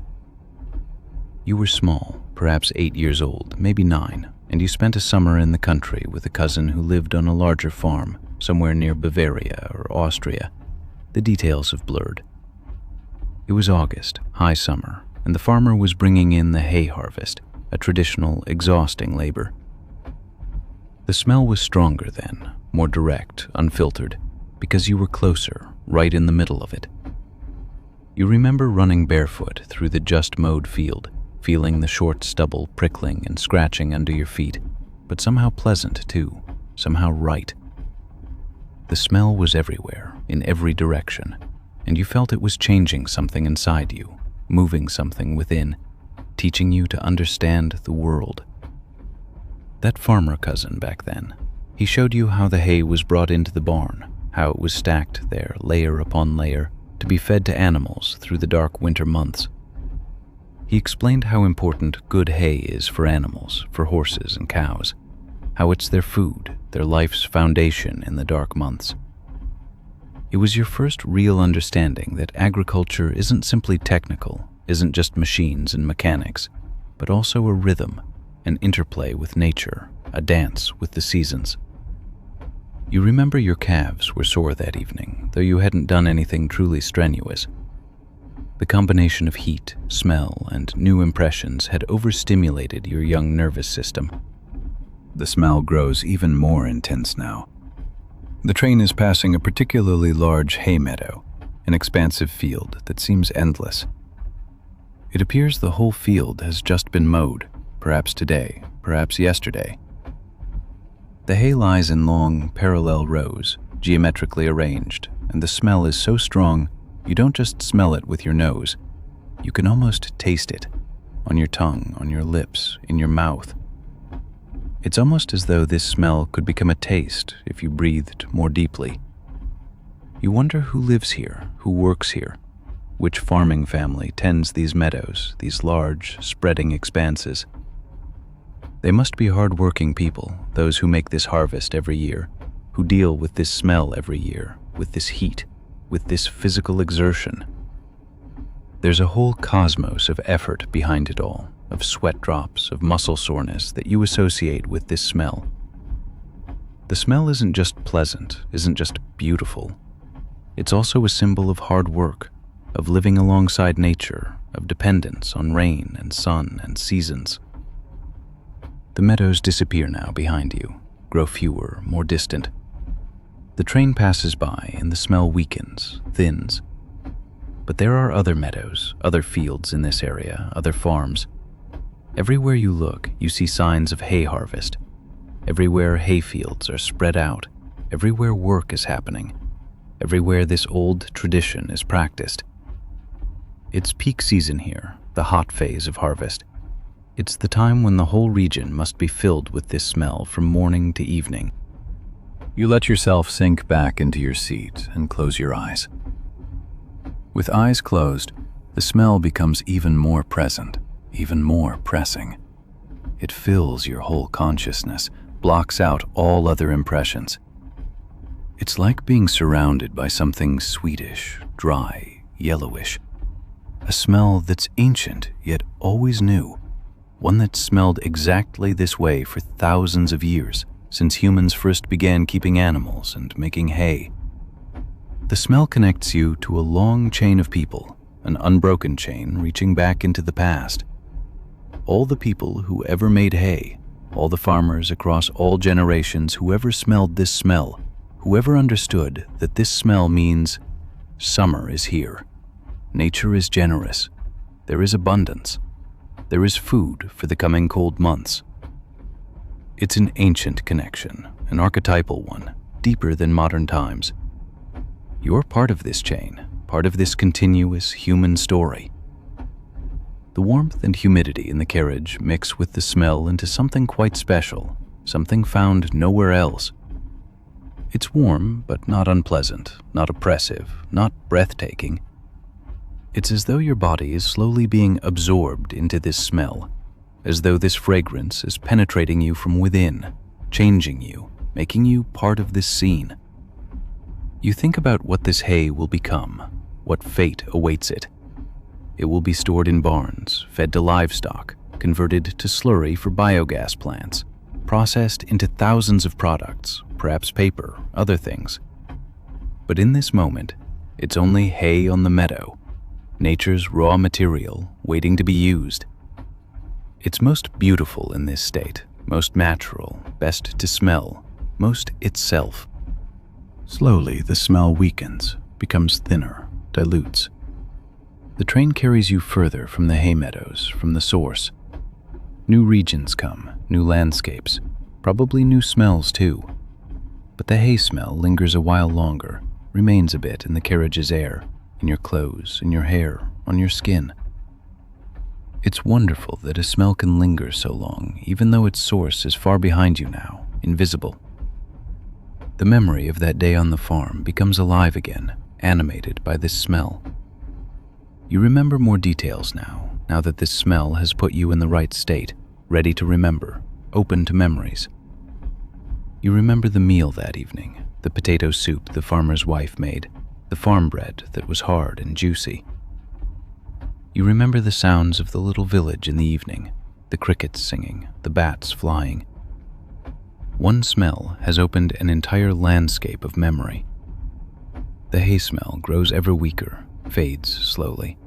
You were small, perhaps 8 years old, maybe 9, and you spent a summer in the country with a cousin who lived on a larger farm, somewhere near Bavaria or Austria. The details have blurred. It was August, high summer, and the farmer was bringing in the hay harvest, a traditional, exhausting labor. The smell was stronger then, more direct, unfiltered, because you were closer, right in the middle of it. You remember running barefoot through the just mowed field, feeling the short stubble prickling and scratching under your feet, but somehow pleasant too, somehow right. The smell was everywhere, in every direction, and you felt it was changing something inside you, moving something within, teaching you to understand the world. That farmer cousin back then, he showed you how the hay was brought into the barn, how it was stacked there, layer upon layer, to be fed to animals through the dark winter months. He explained how important good hay is for animals, for horses and cows, how it's their food, their life's foundation in the dark months. It was your first real understanding that agriculture isn't simply technical, isn't just machines and mechanics, but also a rhythm, an interplay with nature, a dance with the seasons. You remember your calves were sore that evening, though you hadn't done anything truly strenuous. The combination of heat, smell, and new impressions had overstimulated your young nervous system. The smell grows even more intense now. The train is passing a particularly large hay meadow, an expansive field that seems endless. It appears the whole field has just been mowed, perhaps today, perhaps yesterday. The hay lies in long, parallel rows, geometrically arranged, and the smell is so strong you don't just smell it with your nose. You can almost taste it, on your tongue, on your lips, in your mouth. It's almost as though this smell could become a taste if you breathed more deeply. You wonder who lives here, who works here, which farming family tends these meadows, these large, spreading expanses. They must be hard-working people, those who make this harvest every year, who deal with this smell every year, with this heat, with this physical exertion. There's a whole cosmos of effort behind it all, of sweat drops, of muscle soreness that you associate with this smell. The smell isn't just pleasant, isn't just beautiful. It's also a symbol of hard work, of living alongside nature, of dependence on rain and sun and seasons. The meadows disappear now behind you, grow fewer, more distant. The train passes by and the smell weakens, thins. But there are other meadows, other fields in this area, other farms. Everywhere you look, you see signs of hay harvest. Everywhere hay fields are spread out. Everywhere work is happening. Everywhere this old tradition is practiced. It's peak season here, the hot phase of harvest. It's the time when the whole region must be filled with this smell from morning to evening. You let yourself sink back into your seat and close your eyes. With eyes closed, the smell becomes even more present, even more pressing. It fills your whole consciousness, blocks out all other impressions. It's like being surrounded by something sweetish, dry, yellowish. A smell that's ancient yet always new, one that's smelled exactly this way for thousands of years, since humans first began keeping animals and making hay. The smell connects you to a long chain of people, an unbroken chain reaching back into the past. All the people who ever made hay, all the farmers across all generations, whoever smelled this smell, whoever understood that this smell means summer is here, nature is generous, there is abundance, there is food for the coming cold months. It's an ancient connection, an archetypal one, deeper than modern times. You're part of this chain, part of this continuous human story. The warmth and humidity in the carriage mix with the smell into something quite special, something found nowhere else. It's warm, but not unpleasant, not oppressive, not breathtaking. It's as though your body is slowly being absorbed into this smell, as though this fragrance is penetrating you from within, changing you, making you part of this scene. You think about what this hay will become, what fate awaits it. It will be stored in barns, fed to livestock, converted to slurry for biogas plants, processed into thousands of products, perhaps paper, other things. But in this moment, it's only hay on the meadow, nature's raw material waiting to be used. It's most beautiful in this state, most natural, best to smell, most itself. Slowly, the smell weakens, becomes thinner, dilutes. The train carries you further from the hay meadows, from the source. New regions come, new landscapes, probably new smells too. But the hay smell lingers a while longer, remains a bit in the carriage's air, in your clothes, in your hair, on your skin. It's wonderful that a smell can linger so long, even though its source is far behind you now, invisible. The memory of that day on the farm becomes alive again, animated by this smell. You remember more details now that this smell has put you in the right state, ready to remember, open to memories. You remember the meal that evening, the potato soup the farmer's wife made, the farm bread that was hard and juicy. You remember the sounds of the little village in the evening, the crickets singing, the bats flying. One smell has opened an entire landscape of memory. The hay smell grows ever weaker, fades slowly.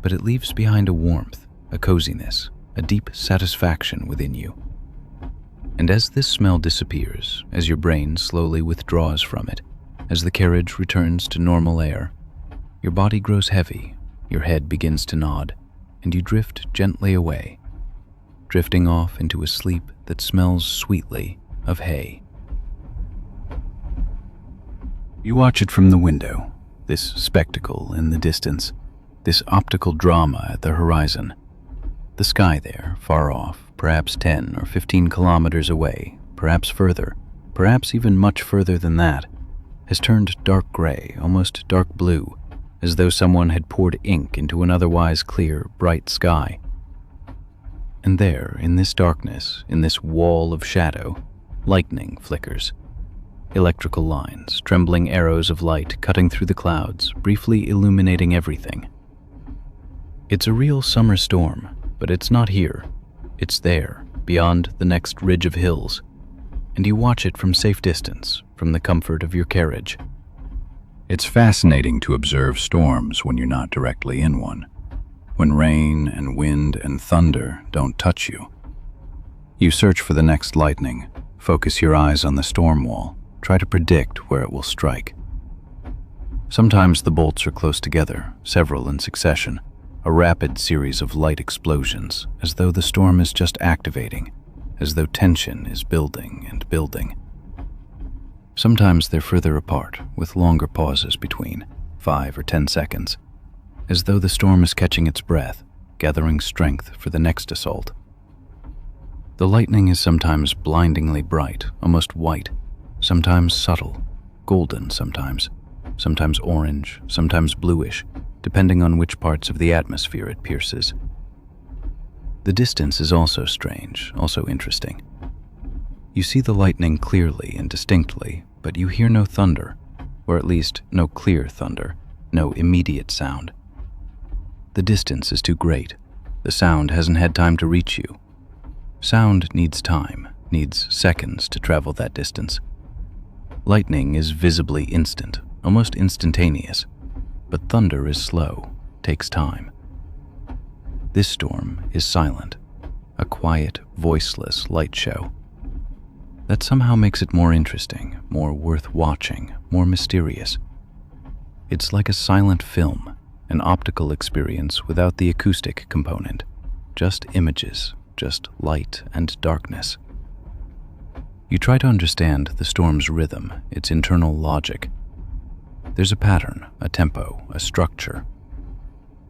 but it leaves behind a warmth, a coziness, a deep satisfaction within you. And as this smell disappears, as your brain slowly withdraws from it, as the carriage returns to normal air, your body grows heavy, your head begins to nod, and you drift gently away, drifting off into a sleep that smells sweetly of hay. You watch it from the window, this spectacle in the distance, this optical drama at the horizon. The sky there, far off, perhaps 10 or 15 kilometers away, perhaps further, perhaps even much further than that, has turned dark gray, almost dark blue, as though someone had poured ink into an otherwise clear, bright sky. And there, in this darkness, in this wall of shadow, lightning flickers. Electrical lines, trembling arrows of light cutting through the clouds, briefly illuminating everything. It's a real summer storm, but it's not here. It's there, beyond the next ridge of hills, and you watch it from safe distance, from the comfort of your carriage. It's fascinating to observe storms when you're not directly in one, when rain and wind and thunder don't touch you. You search for the next lightning, focus your eyes on the storm wall, try to predict where it will strike. Sometimes the bolts are close together, several in succession, a rapid series of light explosions, as though the storm is just activating, as though tension is building and building. Sometimes they're further apart, with longer pauses between, 5 or 10 seconds, as though the storm is catching its breath, gathering strength for the next assault. The lightning is sometimes blindingly bright, almost white, sometimes subtle, golden sometimes orange, sometimes bluish, depending on which parts of the atmosphere it pierces. The distance is also strange, also interesting. You see the lightning clearly and distinctly, but you hear no thunder, or at least no clear thunder, no immediate sound. The distance is too great. The sound hasn't had time to reach you. Sound needs time, needs seconds to travel that distance. Lightning is visibly instant, almost instantaneous, but thunder is slow, takes time. This storm is silent, a quiet, voiceless light show. That somehow makes it more interesting, more worth watching, more mysterious. It's like a silent film, an optical experience without the acoustic component, just images, just light and darkness. You try to understand the storm's rhythm, its internal logic. There's a pattern, a tempo, a structure.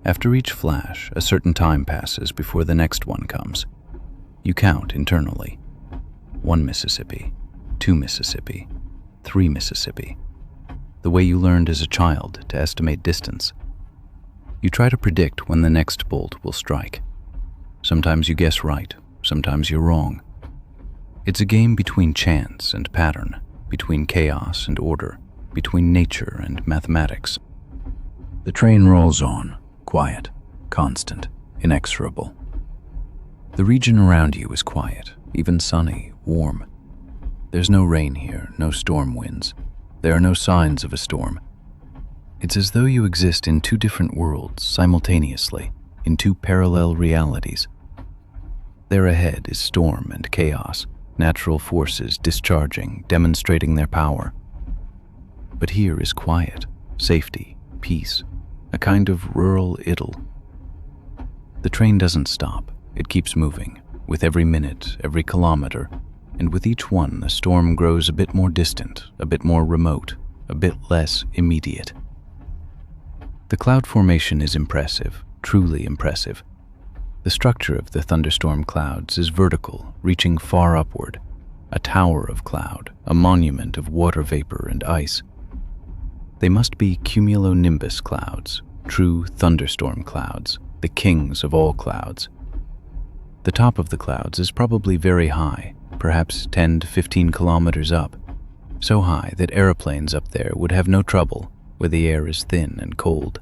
After each flash, a certain time passes before the next one comes. You count internally. 1 Mississippi, 2 Mississippi, 3 Mississippi. The way you learned as a child to estimate distance. You try to predict when the next bolt will strike. Sometimes you guess right, sometimes you're wrong. It's a game between chance and pattern, between chaos and order, between nature and mathematics. The train rolls on, quiet, constant, inexorable. The region around you is quiet, even sunny, warm. There's no rain here, no storm winds. There are no signs of a storm. It's as though you exist in 2 different worlds simultaneously, in 2 parallel realities. There ahead is storm and chaos, natural forces discharging, demonstrating their power. But here is quiet, safety, peace, a kind of rural idyll. The train doesn't stop. It keeps moving, with every minute, every kilometer, and with each one the storm grows a bit more distant, a bit more remote, a bit less immediate. The cloud formation is impressive, truly impressive. The structure of the thunderstorm clouds is vertical, reaching far upward, a tower of cloud, a monument of water vapor and ice. They must be cumulonimbus clouds, true thunderstorm clouds, the kings of all clouds. The top of the clouds is probably very high, perhaps 10 to 15 kilometers up, so high that aeroplanes up there would have no trouble, where the air is thin and cold.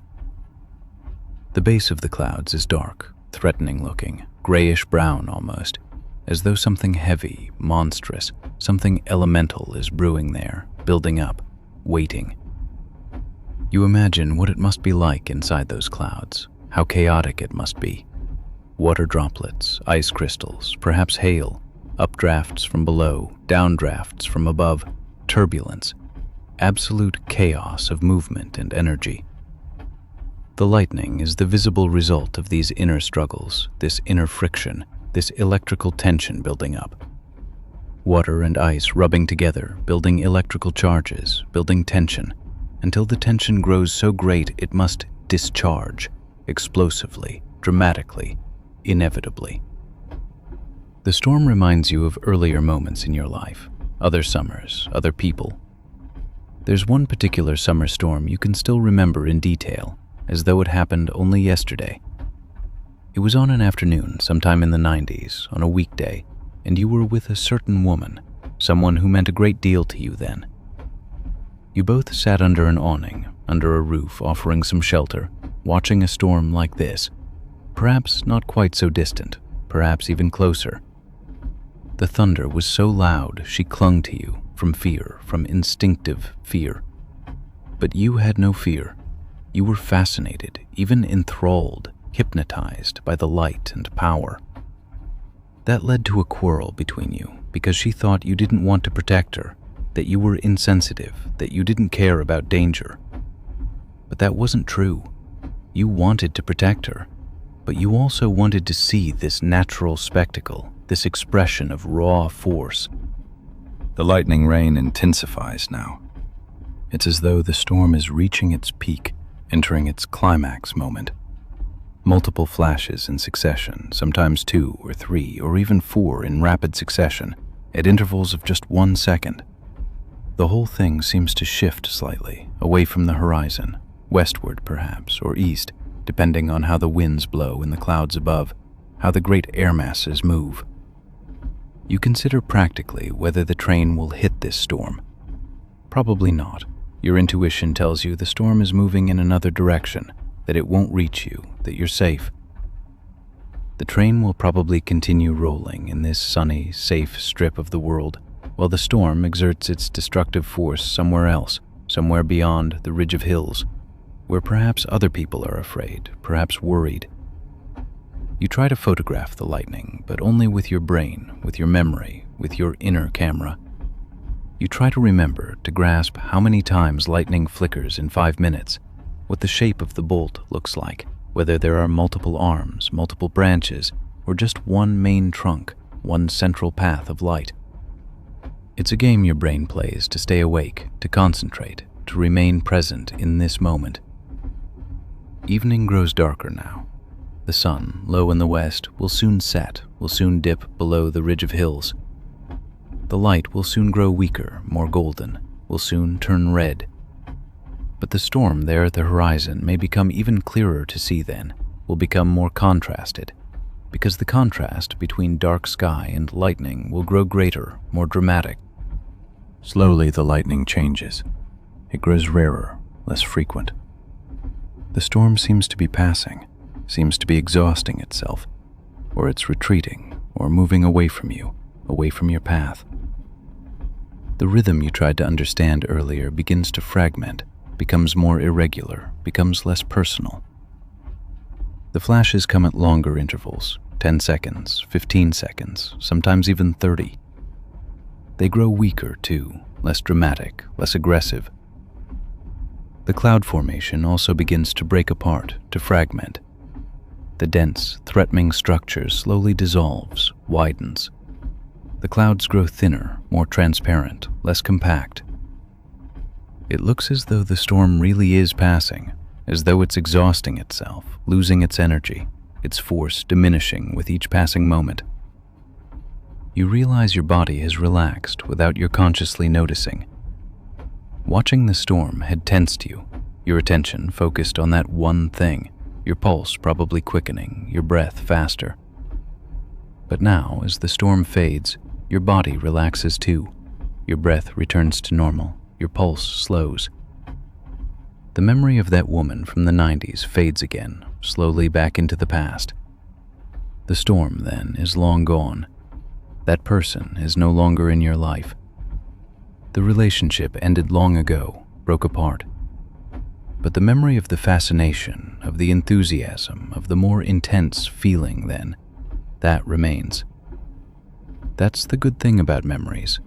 The base of the clouds is dark, threatening looking, grayish-brown almost, as though something heavy, monstrous, something elemental is brewing there, building up, waiting. You imagine what it must be like inside those clouds, how chaotic it must be. Water droplets, ice crystals, perhaps hail, updrafts from below, downdrafts from above, turbulence, absolute chaos of movement and energy. The lightning is the visible result of these inner struggles, this inner friction, this electrical tension building up. Water and ice rubbing together, building electrical charges, building tension, until the tension grows so great it must discharge, explosively, dramatically, inevitably. The storm reminds you of earlier moments in your life, other summers, other people. There's one particular summer storm you can still remember in detail, as though it happened only yesterday. It was on an afternoon, sometime in the 90s, on a weekday, and you were with a certain woman, someone who meant a great deal to you then. You both sat under an awning, under a roof offering some shelter, watching a storm like this, perhaps not quite so distant, perhaps even closer. The thunder was so loud she clung to you from fear, from instinctive fear. But you had no fear. You were fascinated, even enthralled, hypnotized by the light and power. That led to a quarrel between you because she thought you didn't want to protect her, that you were insensitive, that you didn't care about danger. But that wasn't true. You wanted to protect her, but you also wanted to see this natural spectacle, this expression of raw force. The lightning rain intensifies now. It's as though the storm is reaching its peak, entering its climax moment. Multiple flashes in succession, sometimes 2 or 3 or even 4 in rapid succession, at intervals of just 1 second. The whole thing seems to shift slightly, away from the horizon, westward perhaps, or east, depending on how the winds blow in the clouds above, how the great air masses move. You consider practically whether the train will hit this storm. Probably not. Your intuition tells you the storm is moving in another direction, that it won't reach you, that you're safe. The train will probably continue rolling in this sunny, safe strip of the world, while the storm exerts its destructive force somewhere else, somewhere beyond the ridge of hills, where perhaps other people are afraid, perhaps worried. You try to photograph the lightning, but only with your brain, with your memory, with your inner camera. You try to remember, to grasp how many times lightning flickers in 5 minutes, what the shape of the bolt looks like, whether there are multiple arms, multiple branches, or just one main trunk, one central path of light. It's a game your brain plays to stay awake, to concentrate, to remain present in this moment. Evening grows darker now. The sun, low in the west, will soon set, will soon dip below the ridge of hills. The light will soon grow weaker, more golden, will soon turn red. But the storm there at the horizon may become even clearer to see then, will become more contrasted, because the contrast between dark sky and lightning will grow greater, more dramatic. Slowly the lightning changes. It grows rarer, less frequent. The storm seems to be passing, seems to be exhausting itself, or it's retreating, or moving away from you, away from your path. The rhythm you tried to understand earlier begins to fragment, becomes more irregular, becomes less personal. The flashes come at longer intervals, 10 seconds, 15 seconds, sometimes even 30. They grow weaker too, less dramatic, less aggressive. The cloud formation also begins to break apart, to fragment. The dense, threatening structure slowly dissolves, widens. The clouds grow thinner, more transparent, less compact. It looks as though the storm really is passing, as though it's exhausting itself, losing its energy, its force diminishing with each passing moment. You realize your body has relaxed without your consciously noticing. Watching the storm had tensed you, your attention focused on that one thing, your pulse probably quickening, your breath faster. But now, as the storm fades, your body relaxes too. Your breath returns to normal, your pulse slows. The memory of that woman from the 90s fades again, slowly back into the past. The storm, then, is long gone. That person is no longer in your life. The relationship ended long ago, broke apart. But the memory of the fascination, of the enthusiasm, of the more intense feeling then, that remains. That's the good thing about memories,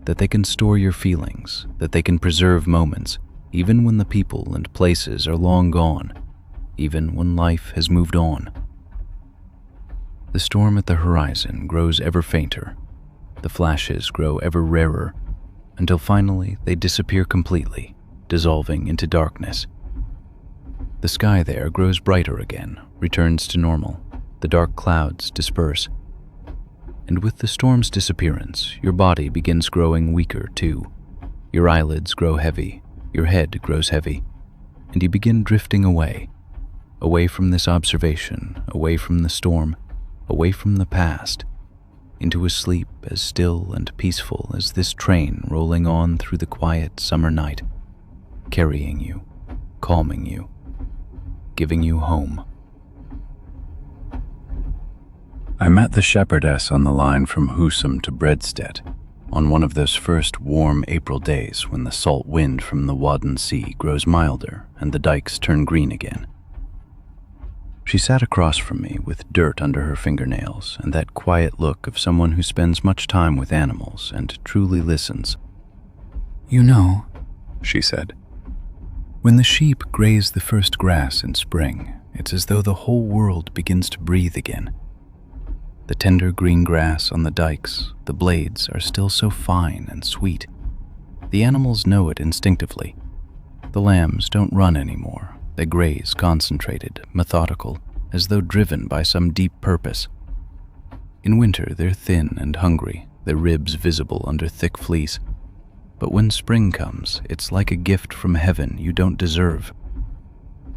that they can store your feelings, that they can preserve moments, even when the people and places are long gone, even when life has moved on. The storm at the horizon grows ever fainter. The flashes grow ever rarer, until finally they disappear completely, dissolving into darkness. The sky there grows brighter again, returns to normal. The dark clouds disperse. And with the storm's disappearance, your body begins growing weaker too. Your eyelids grow heavy, your head grows heavy, and you begin drifting away from this observation, away from the storm, away from the past, into a sleep as still and peaceful as this train rolling on through the quiet summer night, carrying you, calming you, giving you home. I met the shepherdess on the line from Husum to Bredstedt on one of those first warm April days when the salt wind from the Wadden Sea grows milder and the dikes turn green again. She sat across from me with dirt under her fingernails and that quiet look of someone who spends much time with animals and truly listens. "You know," she said, "when the sheep graze the first grass in spring, it's as though the whole world begins to breathe again. The tender green grass on the dikes, the blades are still so fine and sweet. The animals know it instinctively. The lambs don't run anymore. They graze concentrated, methodical, as though driven by some deep purpose. In winter, they're thin and hungry, their ribs visible under thick fleece. But when spring comes, it's like a gift from heaven you don't deserve."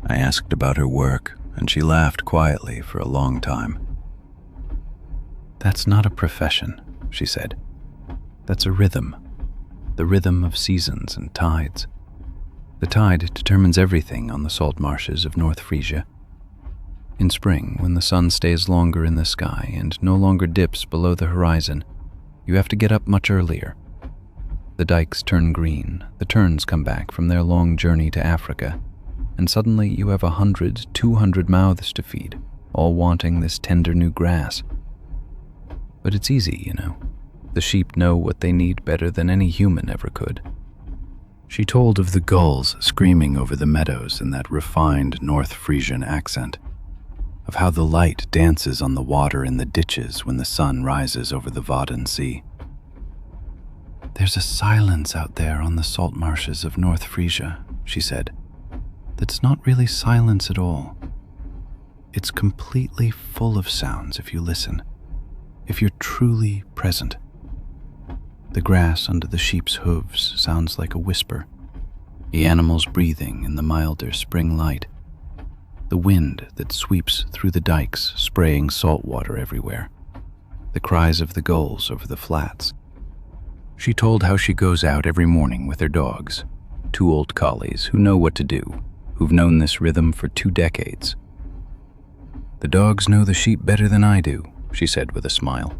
I asked about her work, and she laughed quietly for a long time. "That's not a profession," she said. "That's a rhythm, the rhythm of seasons and tides. The tide determines everything on the salt marshes of North Frisia. In spring, when the sun stays longer in the sky and no longer dips below the horizon, you have to get up much earlier. The dikes turn green, the terns come back from their long journey to Africa, and suddenly you have 100, 200 mouths to feed, all wanting this tender new grass. But it's easy, you know. The sheep know what they need better than any human ever could." She told of the gulls screaming over the meadows in that refined North Frisian accent, of how the light dances on the water in the ditches when the sun rises over the Wadden Sea. "There's a silence out there on the salt marshes of North Frisia," she said, "that's not really silence at all. It's completely full of sounds if you listen, if you're truly present. The grass under the sheep's hooves sounds like a whisper, the animals breathing in the milder spring light, the wind that sweeps through the dikes spraying salt water everywhere, the cries of the gulls over the flats." She told how she goes out every morning with her dogs, 2 old collies who know what to do, who've known this rhythm for 2 decades. "The dogs know the sheep better than I do," she said with a smile.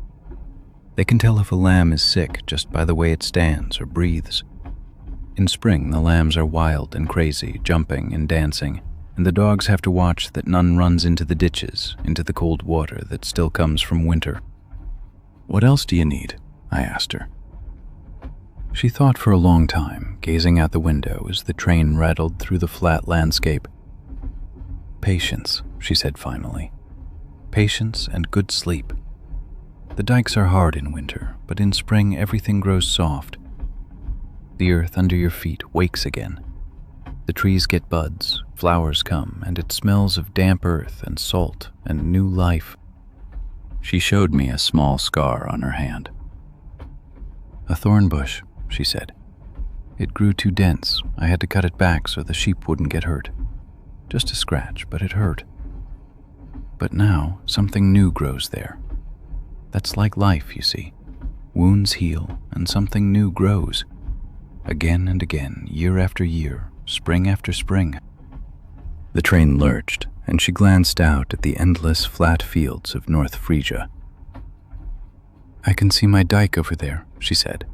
"They can tell if a lamb is sick just by the way it stands or breathes. In spring, the lambs are wild and crazy, jumping and dancing, and the dogs have to watch that none runs into the ditches, into the cold water that still comes from winter." "What else do you need?" I asked her. She thought for a long time, gazing out the window as the train rattled through the flat landscape. "Patience," she said finally. "Patience and good sleep. The dikes are hard in winter, but in spring everything grows soft. The earth under your feet wakes again. The trees get buds, flowers come, and it smells of damp earth and salt and new life." She showed me a small scar on her hand. "A thorn bush," she said. "It grew too dense. I had to cut it back so the sheep wouldn't get hurt. Just a scratch, but it hurt. But now something new grows there. That's like life, you see. Wounds heal, and something new grows. Again and again, year after year, spring after spring." The train lurched, and she glanced out at the endless flat fields of North Frisia. "I can see my dike over there," she said.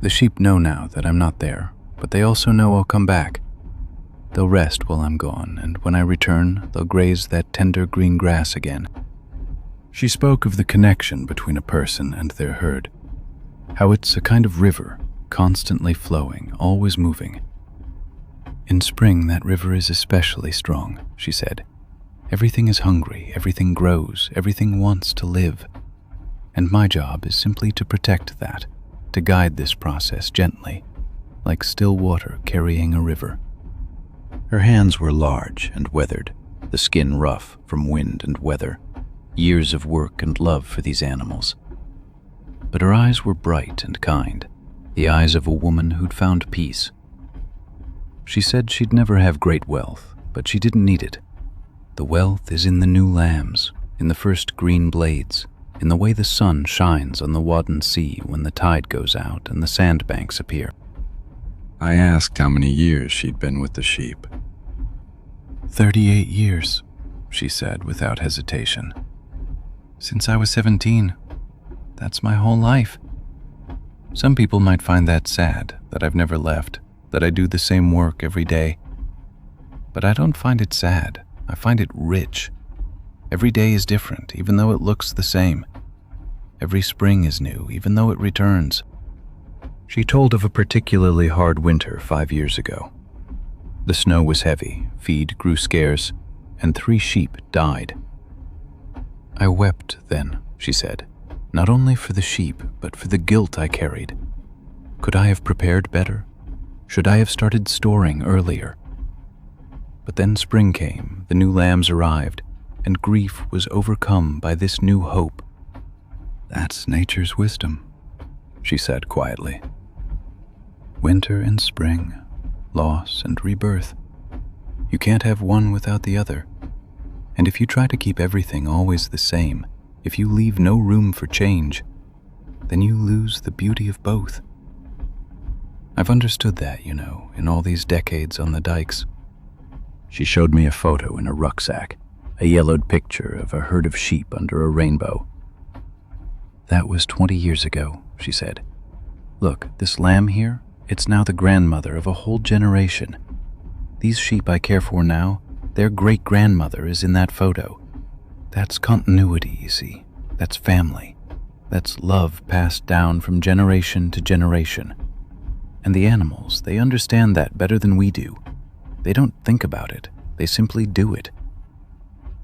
"The sheep know now that I'm not there, but they also know I'll come back. They'll rest while I'm gone, and when I return, they'll graze that tender green grass again." She spoke of the connection between a person and their herd, how it's a kind of river, constantly flowing, always moving. "In spring, that river is especially strong," she said. "Everything is hungry, everything grows, everything wants to live. And my job is simply to protect that, to guide this process gently, like still water carrying a river." Her hands were large and weathered, the skin rough from wind and weather, years of work and love for these animals. But her eyes were bright and kind, the eyes of a woman who'd found peace. She said she'd never have great wealth, but she didn't need it. The wealth is in the new lambs, in the first green blades, in the way the sun shines on the Wadden Sea when the tide goes out and the sandbanks appear. I asked how many years she'd been with the sheep. 38 years, she said without hesitation. Since I was 17. That's my whole life. Some people might find that sad, that I've never left, that I do the same work every day. But I don't find it sad. I find it rich. Every day is different, even though it looks the same. Every spring is new, even though it returns. She told of a particularly hard winter 5 years ago. The snow was heavy, feed grew scarce, and 3 sheep died. "I wept then," she said, "not only for the sheep, but for the guilt I carried. Could I have prepared better? Should I have started storing earlier? But then spring came, the new lambs arrived, and grief was overcome by this new hope." "That's nature's wisdom," she said quietly. "Winter and spring, loss and rebirth. You can't have one without the other. And if you try to keep everything always the same, if you leave no room for change, then you lose the beauty of both. I've understood that, in all these decades on the dikes." She showed me a photo in a rucksack, a yellowed picture of a herd of sheep under a rainbow. "That was 20 years ago," she said. "Look, this lamb here, it's now the grandmother of a whole generation. These sheep I care for now, their great-grandmother is in that photo. That's continuity, you see. That's family. That's love passed down from generation to generation. And the animals, they understand that better than we do. They don't think about it. They simply do it."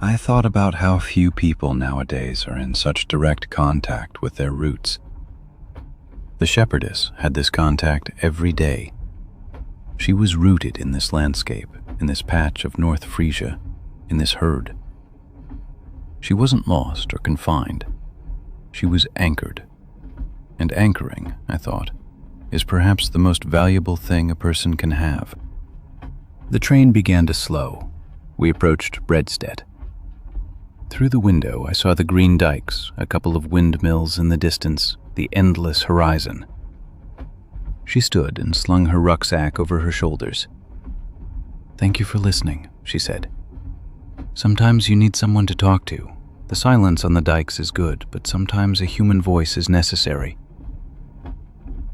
I thought about how few people nowadays are in such direct contact with their roots. The shepherdess had this contact every day. She was rooted in this landscape, in this patch of North Frisia, in this herd. She wasn't lost or confined. She was anchored. And anchoring, I thought, is perhaps the most valuable thing a person can have. The train began to slow. We approached Bredstedt. Through the window, I saw the green dikes, a couple of windmills in the distance, the endless horizon. She stood and slung her rucksack over her shoulders. "Thank you for listening," she said. "Sometimes you need someone to talk to. The silence on the dikes is good, but sometimes a human voice is necessary."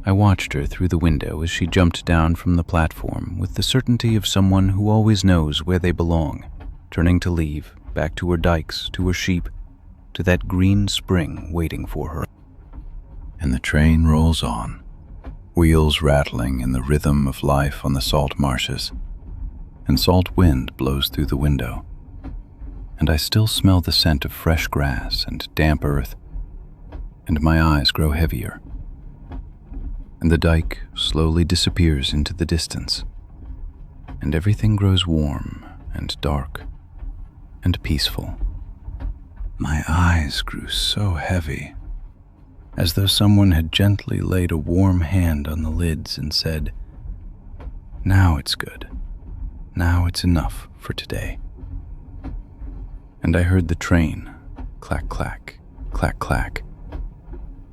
I watched her through the window as she jumped down from the platform with the certainty of someone who always knows where they belong, turning to leave, back to her dikes, to her sheep, to that green spring waiting for her. And the train rolls on, wheels rattling in the rhythm of life on the salt marshes, and salt wind blows through the window. And I still smell the scent of fresh grass and damp earth, and my eyes grow heavier. And the dike slowly disappears into the distance, and everything grows warm and dark and peaceful. My eyes grew so heavy, as though someone had gently laid a warm hand on the lids and said, "Now it's good. Now it's enough for today." And I heard the train, clack, clack, clack, clack.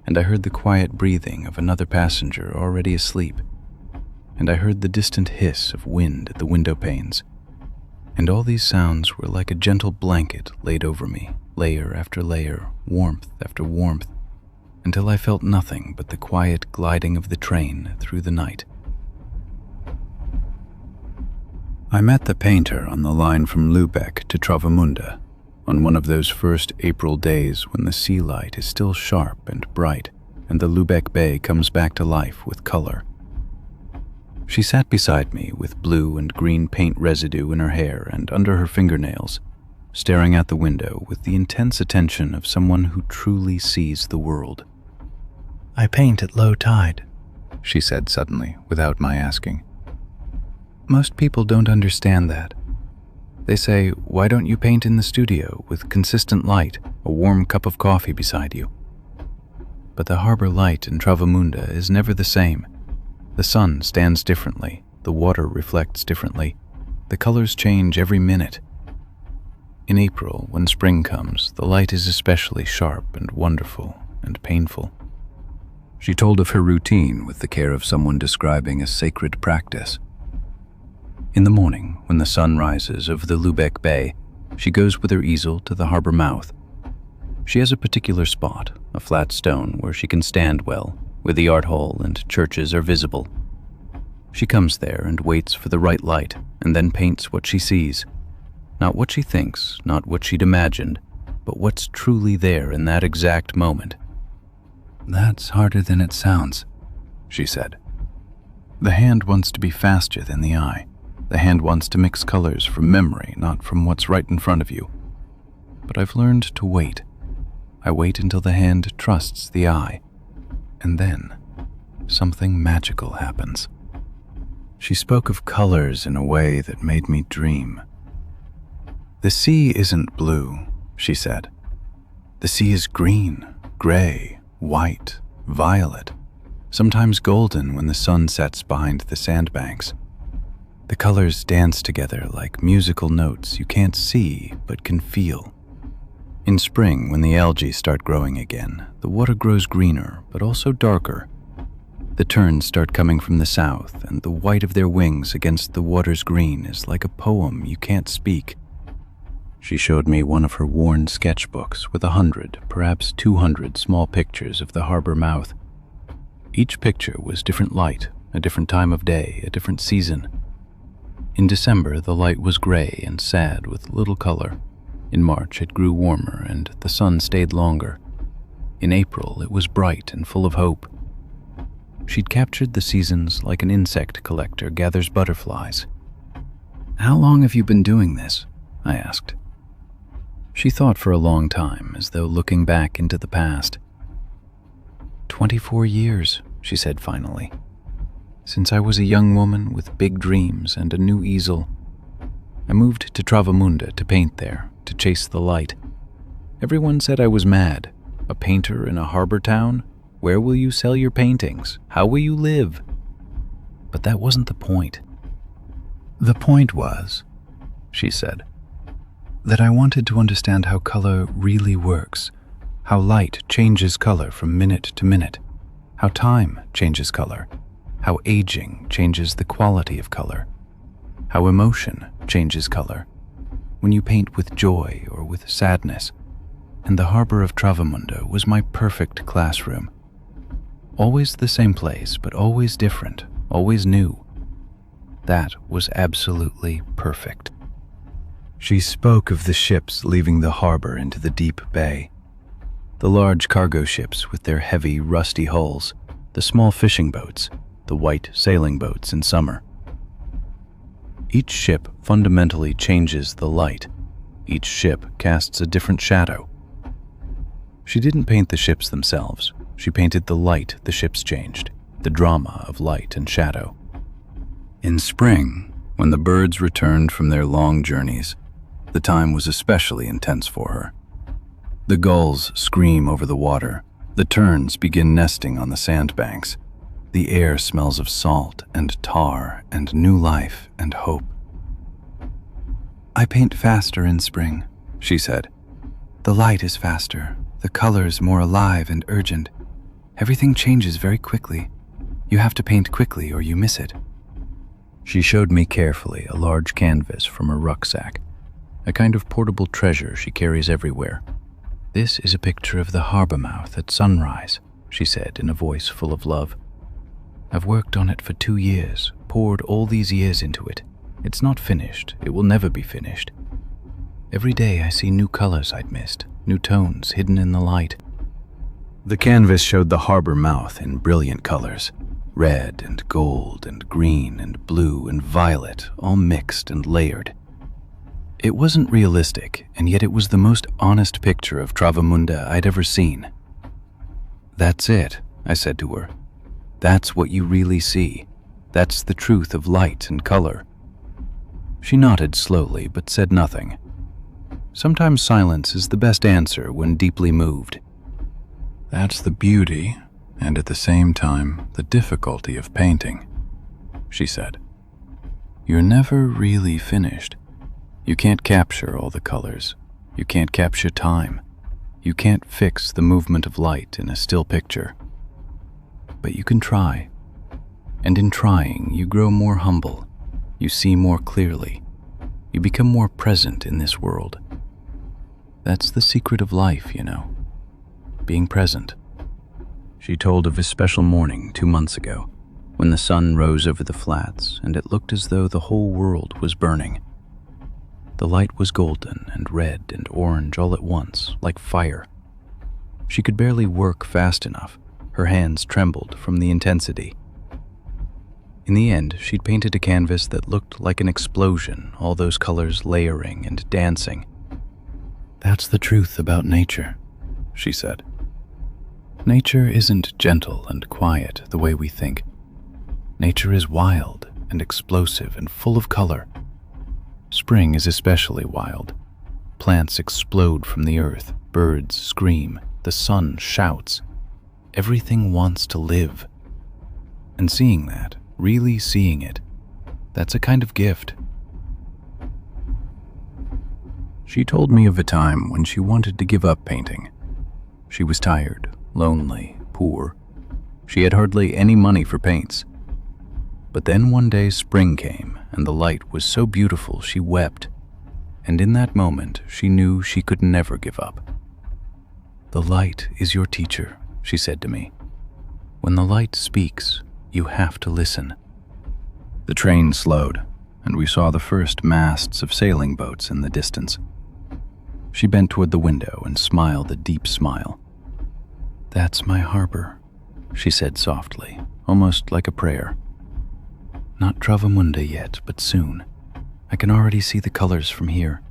And I heard the quiet breathing of another passenger already asleep. And I heard the distant hiss of wind at the window panes. And all these sounds were like a gentle blanket laid over me, layer after layer, warmth after warmth, until I felt nothing but the quiet gliding of the train through the night. I met the painter on the line from Lübeck to Travemünde on one of those first April days when the sea light is still sharp and bright and the Lübeck Bay comes back to life with color. She sat beside me with blue and green paint residue in her hair and under her fingernails, staring out the window with the intense attention of someone who truly sees the world. "I paint at low tide," she said suddenly, without my asking. Most people don't understand that. They say, why don't you paint in the studio with consistent light, a warm cup of coffee beside you? But the harbor light in Travemünde is never the same. The sun stands differently, the water reflects differently, the colors change every minute. In April, when spring comes, the light is especially sharp and wonderful and painful. She told of her routine with the care of someone describing a sacred practice. In the morning, when the sun rises over the Lübeck Bay, she goes with her easel to the harbor mouth. She has a particular spot, a flat stone where she can stand well, where the art hall and churches are visible. She comes there and waits for the right light, and then paints what she sees. Not what she thinks, not what she'd imagined, but what's truly there in that exact moment. "That's harder than it sounds," she said. "The hand wants to be faster than the eye. The hand wants to mix colors from memory, not from what's right in front of you. But I've learned to wait. I wait until the hand trusts the eye. And then, something magical happens." She spoke of colors in a way that made me dream. "The sea isn't blue," she said. "The sea is green, gray, white, violet, sometimes golden when the sun sets behind the sandbanks. The colors dance together like musical notes you can't see but can feel. In spring, when the algae start growing again, the water grows greener but also darker. The terns start coming from the south, and the white of their wings against the water's green is like a poem you can't speak." She showed me one of her worn sketchbooks with 100, perhaps 200 small pictures of the harbor mouth. Each picture was different light, a different time of day, a different season. In December, the light was gray and sad with little color. In March, it grew warmer and the sun stayed longer. In April, it was bright and full of hope. She'd captured the seasons like an insect collector gathers butterflies. "How long have you been doing this?" I asked. She thought for a long time, as though looking back into the past. 24 years, she said finally. Since I was a young woman with big dreams and a new easel. I moved to Travemünde to paint there, to chase the light. Everyone said I was mad. A painter in a harbor town? Where will you sell your paintings? How will you live? But that wasn't the point. The point was, she said, that I wanted to understand how color really works, how light changes color from minute to minute, how time changes color, how aging changes the quality of color, how emotion changes color, when you paint with joy or with sadness. And the harbor of Travemünde was my perfect classroom. Always the same place, but always different, always new. That was absolutely perfect. She spoke of the ships leaving the harbor into the deep bay. The large cargo ships with their heavy, rusty hulls, the small fishing boats, the white sailing boats in summer. Each ship fundamentally changes the light. Each ship casts a different shadow. She didn't paint the ships themselves. She painted the light the ships changed, the drama of light and shadow. In spring, when the birds returned from their long journeys, the time was especially intense for her. The gulls scream over the water. The terns begin nesting on the sandbanks. The air smells of salt and tar and new life and hope. I paint faster in spring, she said. The light is faster, the colors more alive and urgent. Everything changes very quickly. You have to paint quickly or you miss it. She showed me carefully a large canvas from her rucksack, a kind of portable treasure she carries everywhere. This is a picture of the harbor mouth at sunrise, she said in a voice full of love. I've worked on it for 2 years, poured all these years into it. It's not finished. It will never be finished. Every day I see new colors I'd missed, new tones hidden in the light. The canvas showed the harbor mouth in brilliant colors, red and gold and green and blue and violet, all mixed and layered. It wasn't realistic, and yet it was the most honest picture of Travemünde I'd ever seen. "That's it," I said to her. "That's what you really see. That's the truth of light and color." She nodded slowly, but said nothing. Sometimes silence is the best answer when deeply moved. "That's the beauty, and at the same time, the difficulty of painting," she said. "You're never really finished. You can't capture all the colors. You can't capture time. You can't fix the movement of light in a still picture. But you can try. And in trying, you grow more humble. You see more clearly. You become more present in this world. That's the secret of life, you know. Being present." She told of a special morning 2 months ago, when the sun rose over the flats and it looked as though the whole world was burning. The light was golden and red and orange all at once, like fire. She could barely work fast enough. Her hands trembled from the intensity. In the end, she'd painted a canvas that looked like an explosion, all those colors layering and dancing. "That's the truth about nature," she said. "Nature isn't gentle and quiet the way we think. Nature is wild and explosive and full of color. Spring is especially wild. Plants explode from the earth, birds scream, the sun shouts. Everything wants to live. And seeing that, really seeing it, that's a kind of gift." She told me of a time when she wanted to give up painting. She was tired, lonely, poor. She had hardly any money for paints. But then one day spring came, and the light was so beautiful she wept. And in that moment, she knew she could never give up. "The light is your teacher," she said to me. "When the light speaks, you have to listen." The train slowed, and we saw the first masts of sailing boats in the distance. She bent toward the window and smiled a deep smile. "That's my harbor," she said softly, almost like a prayer. "Not Travemünde yet, but soon. I can already see the colors from here.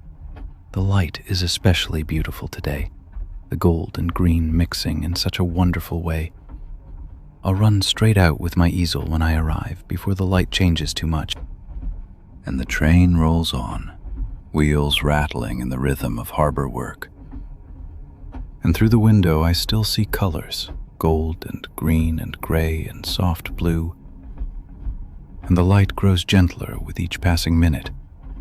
The light is especially beautiful today, the gold and green mixing in such a wonderful way. I'll run straight out with my easel when I arrive, before the light changes too much." And the train rolls on, wheels rattling in the rhythm of harbor work. And through the window I still see colors, gold and green and gray and soft blue. And the light grows gentler with each passing minute,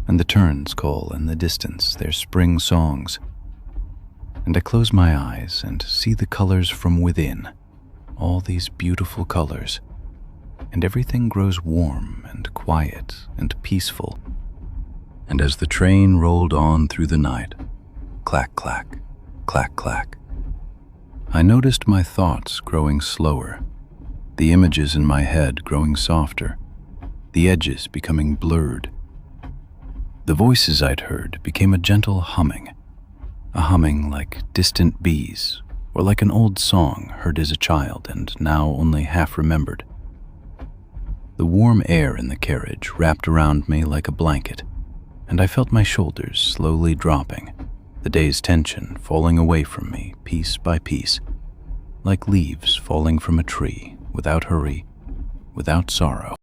and the terns call in the distance their spring songs. And I close my eyes and see the colors from within, all these beautiful colors, and everything grows warm and quiet and peaceful. And as the train rolled on through the night, clack, clack, clack, clack, I noticed my thoughts growing slower, the images in my head growing softer, the edges becoming blurred. The voices I'd heard became a gentle humming, a humming like distant bees, or like an old song heard as a child and now only half remembered. The warm air in the carriage wrapped around me like a blanket, and I felt my shoulders slowly dropping, the day's tension falling away from me piece by piece, like leaves falling from a tree, without hurry, without sorrow.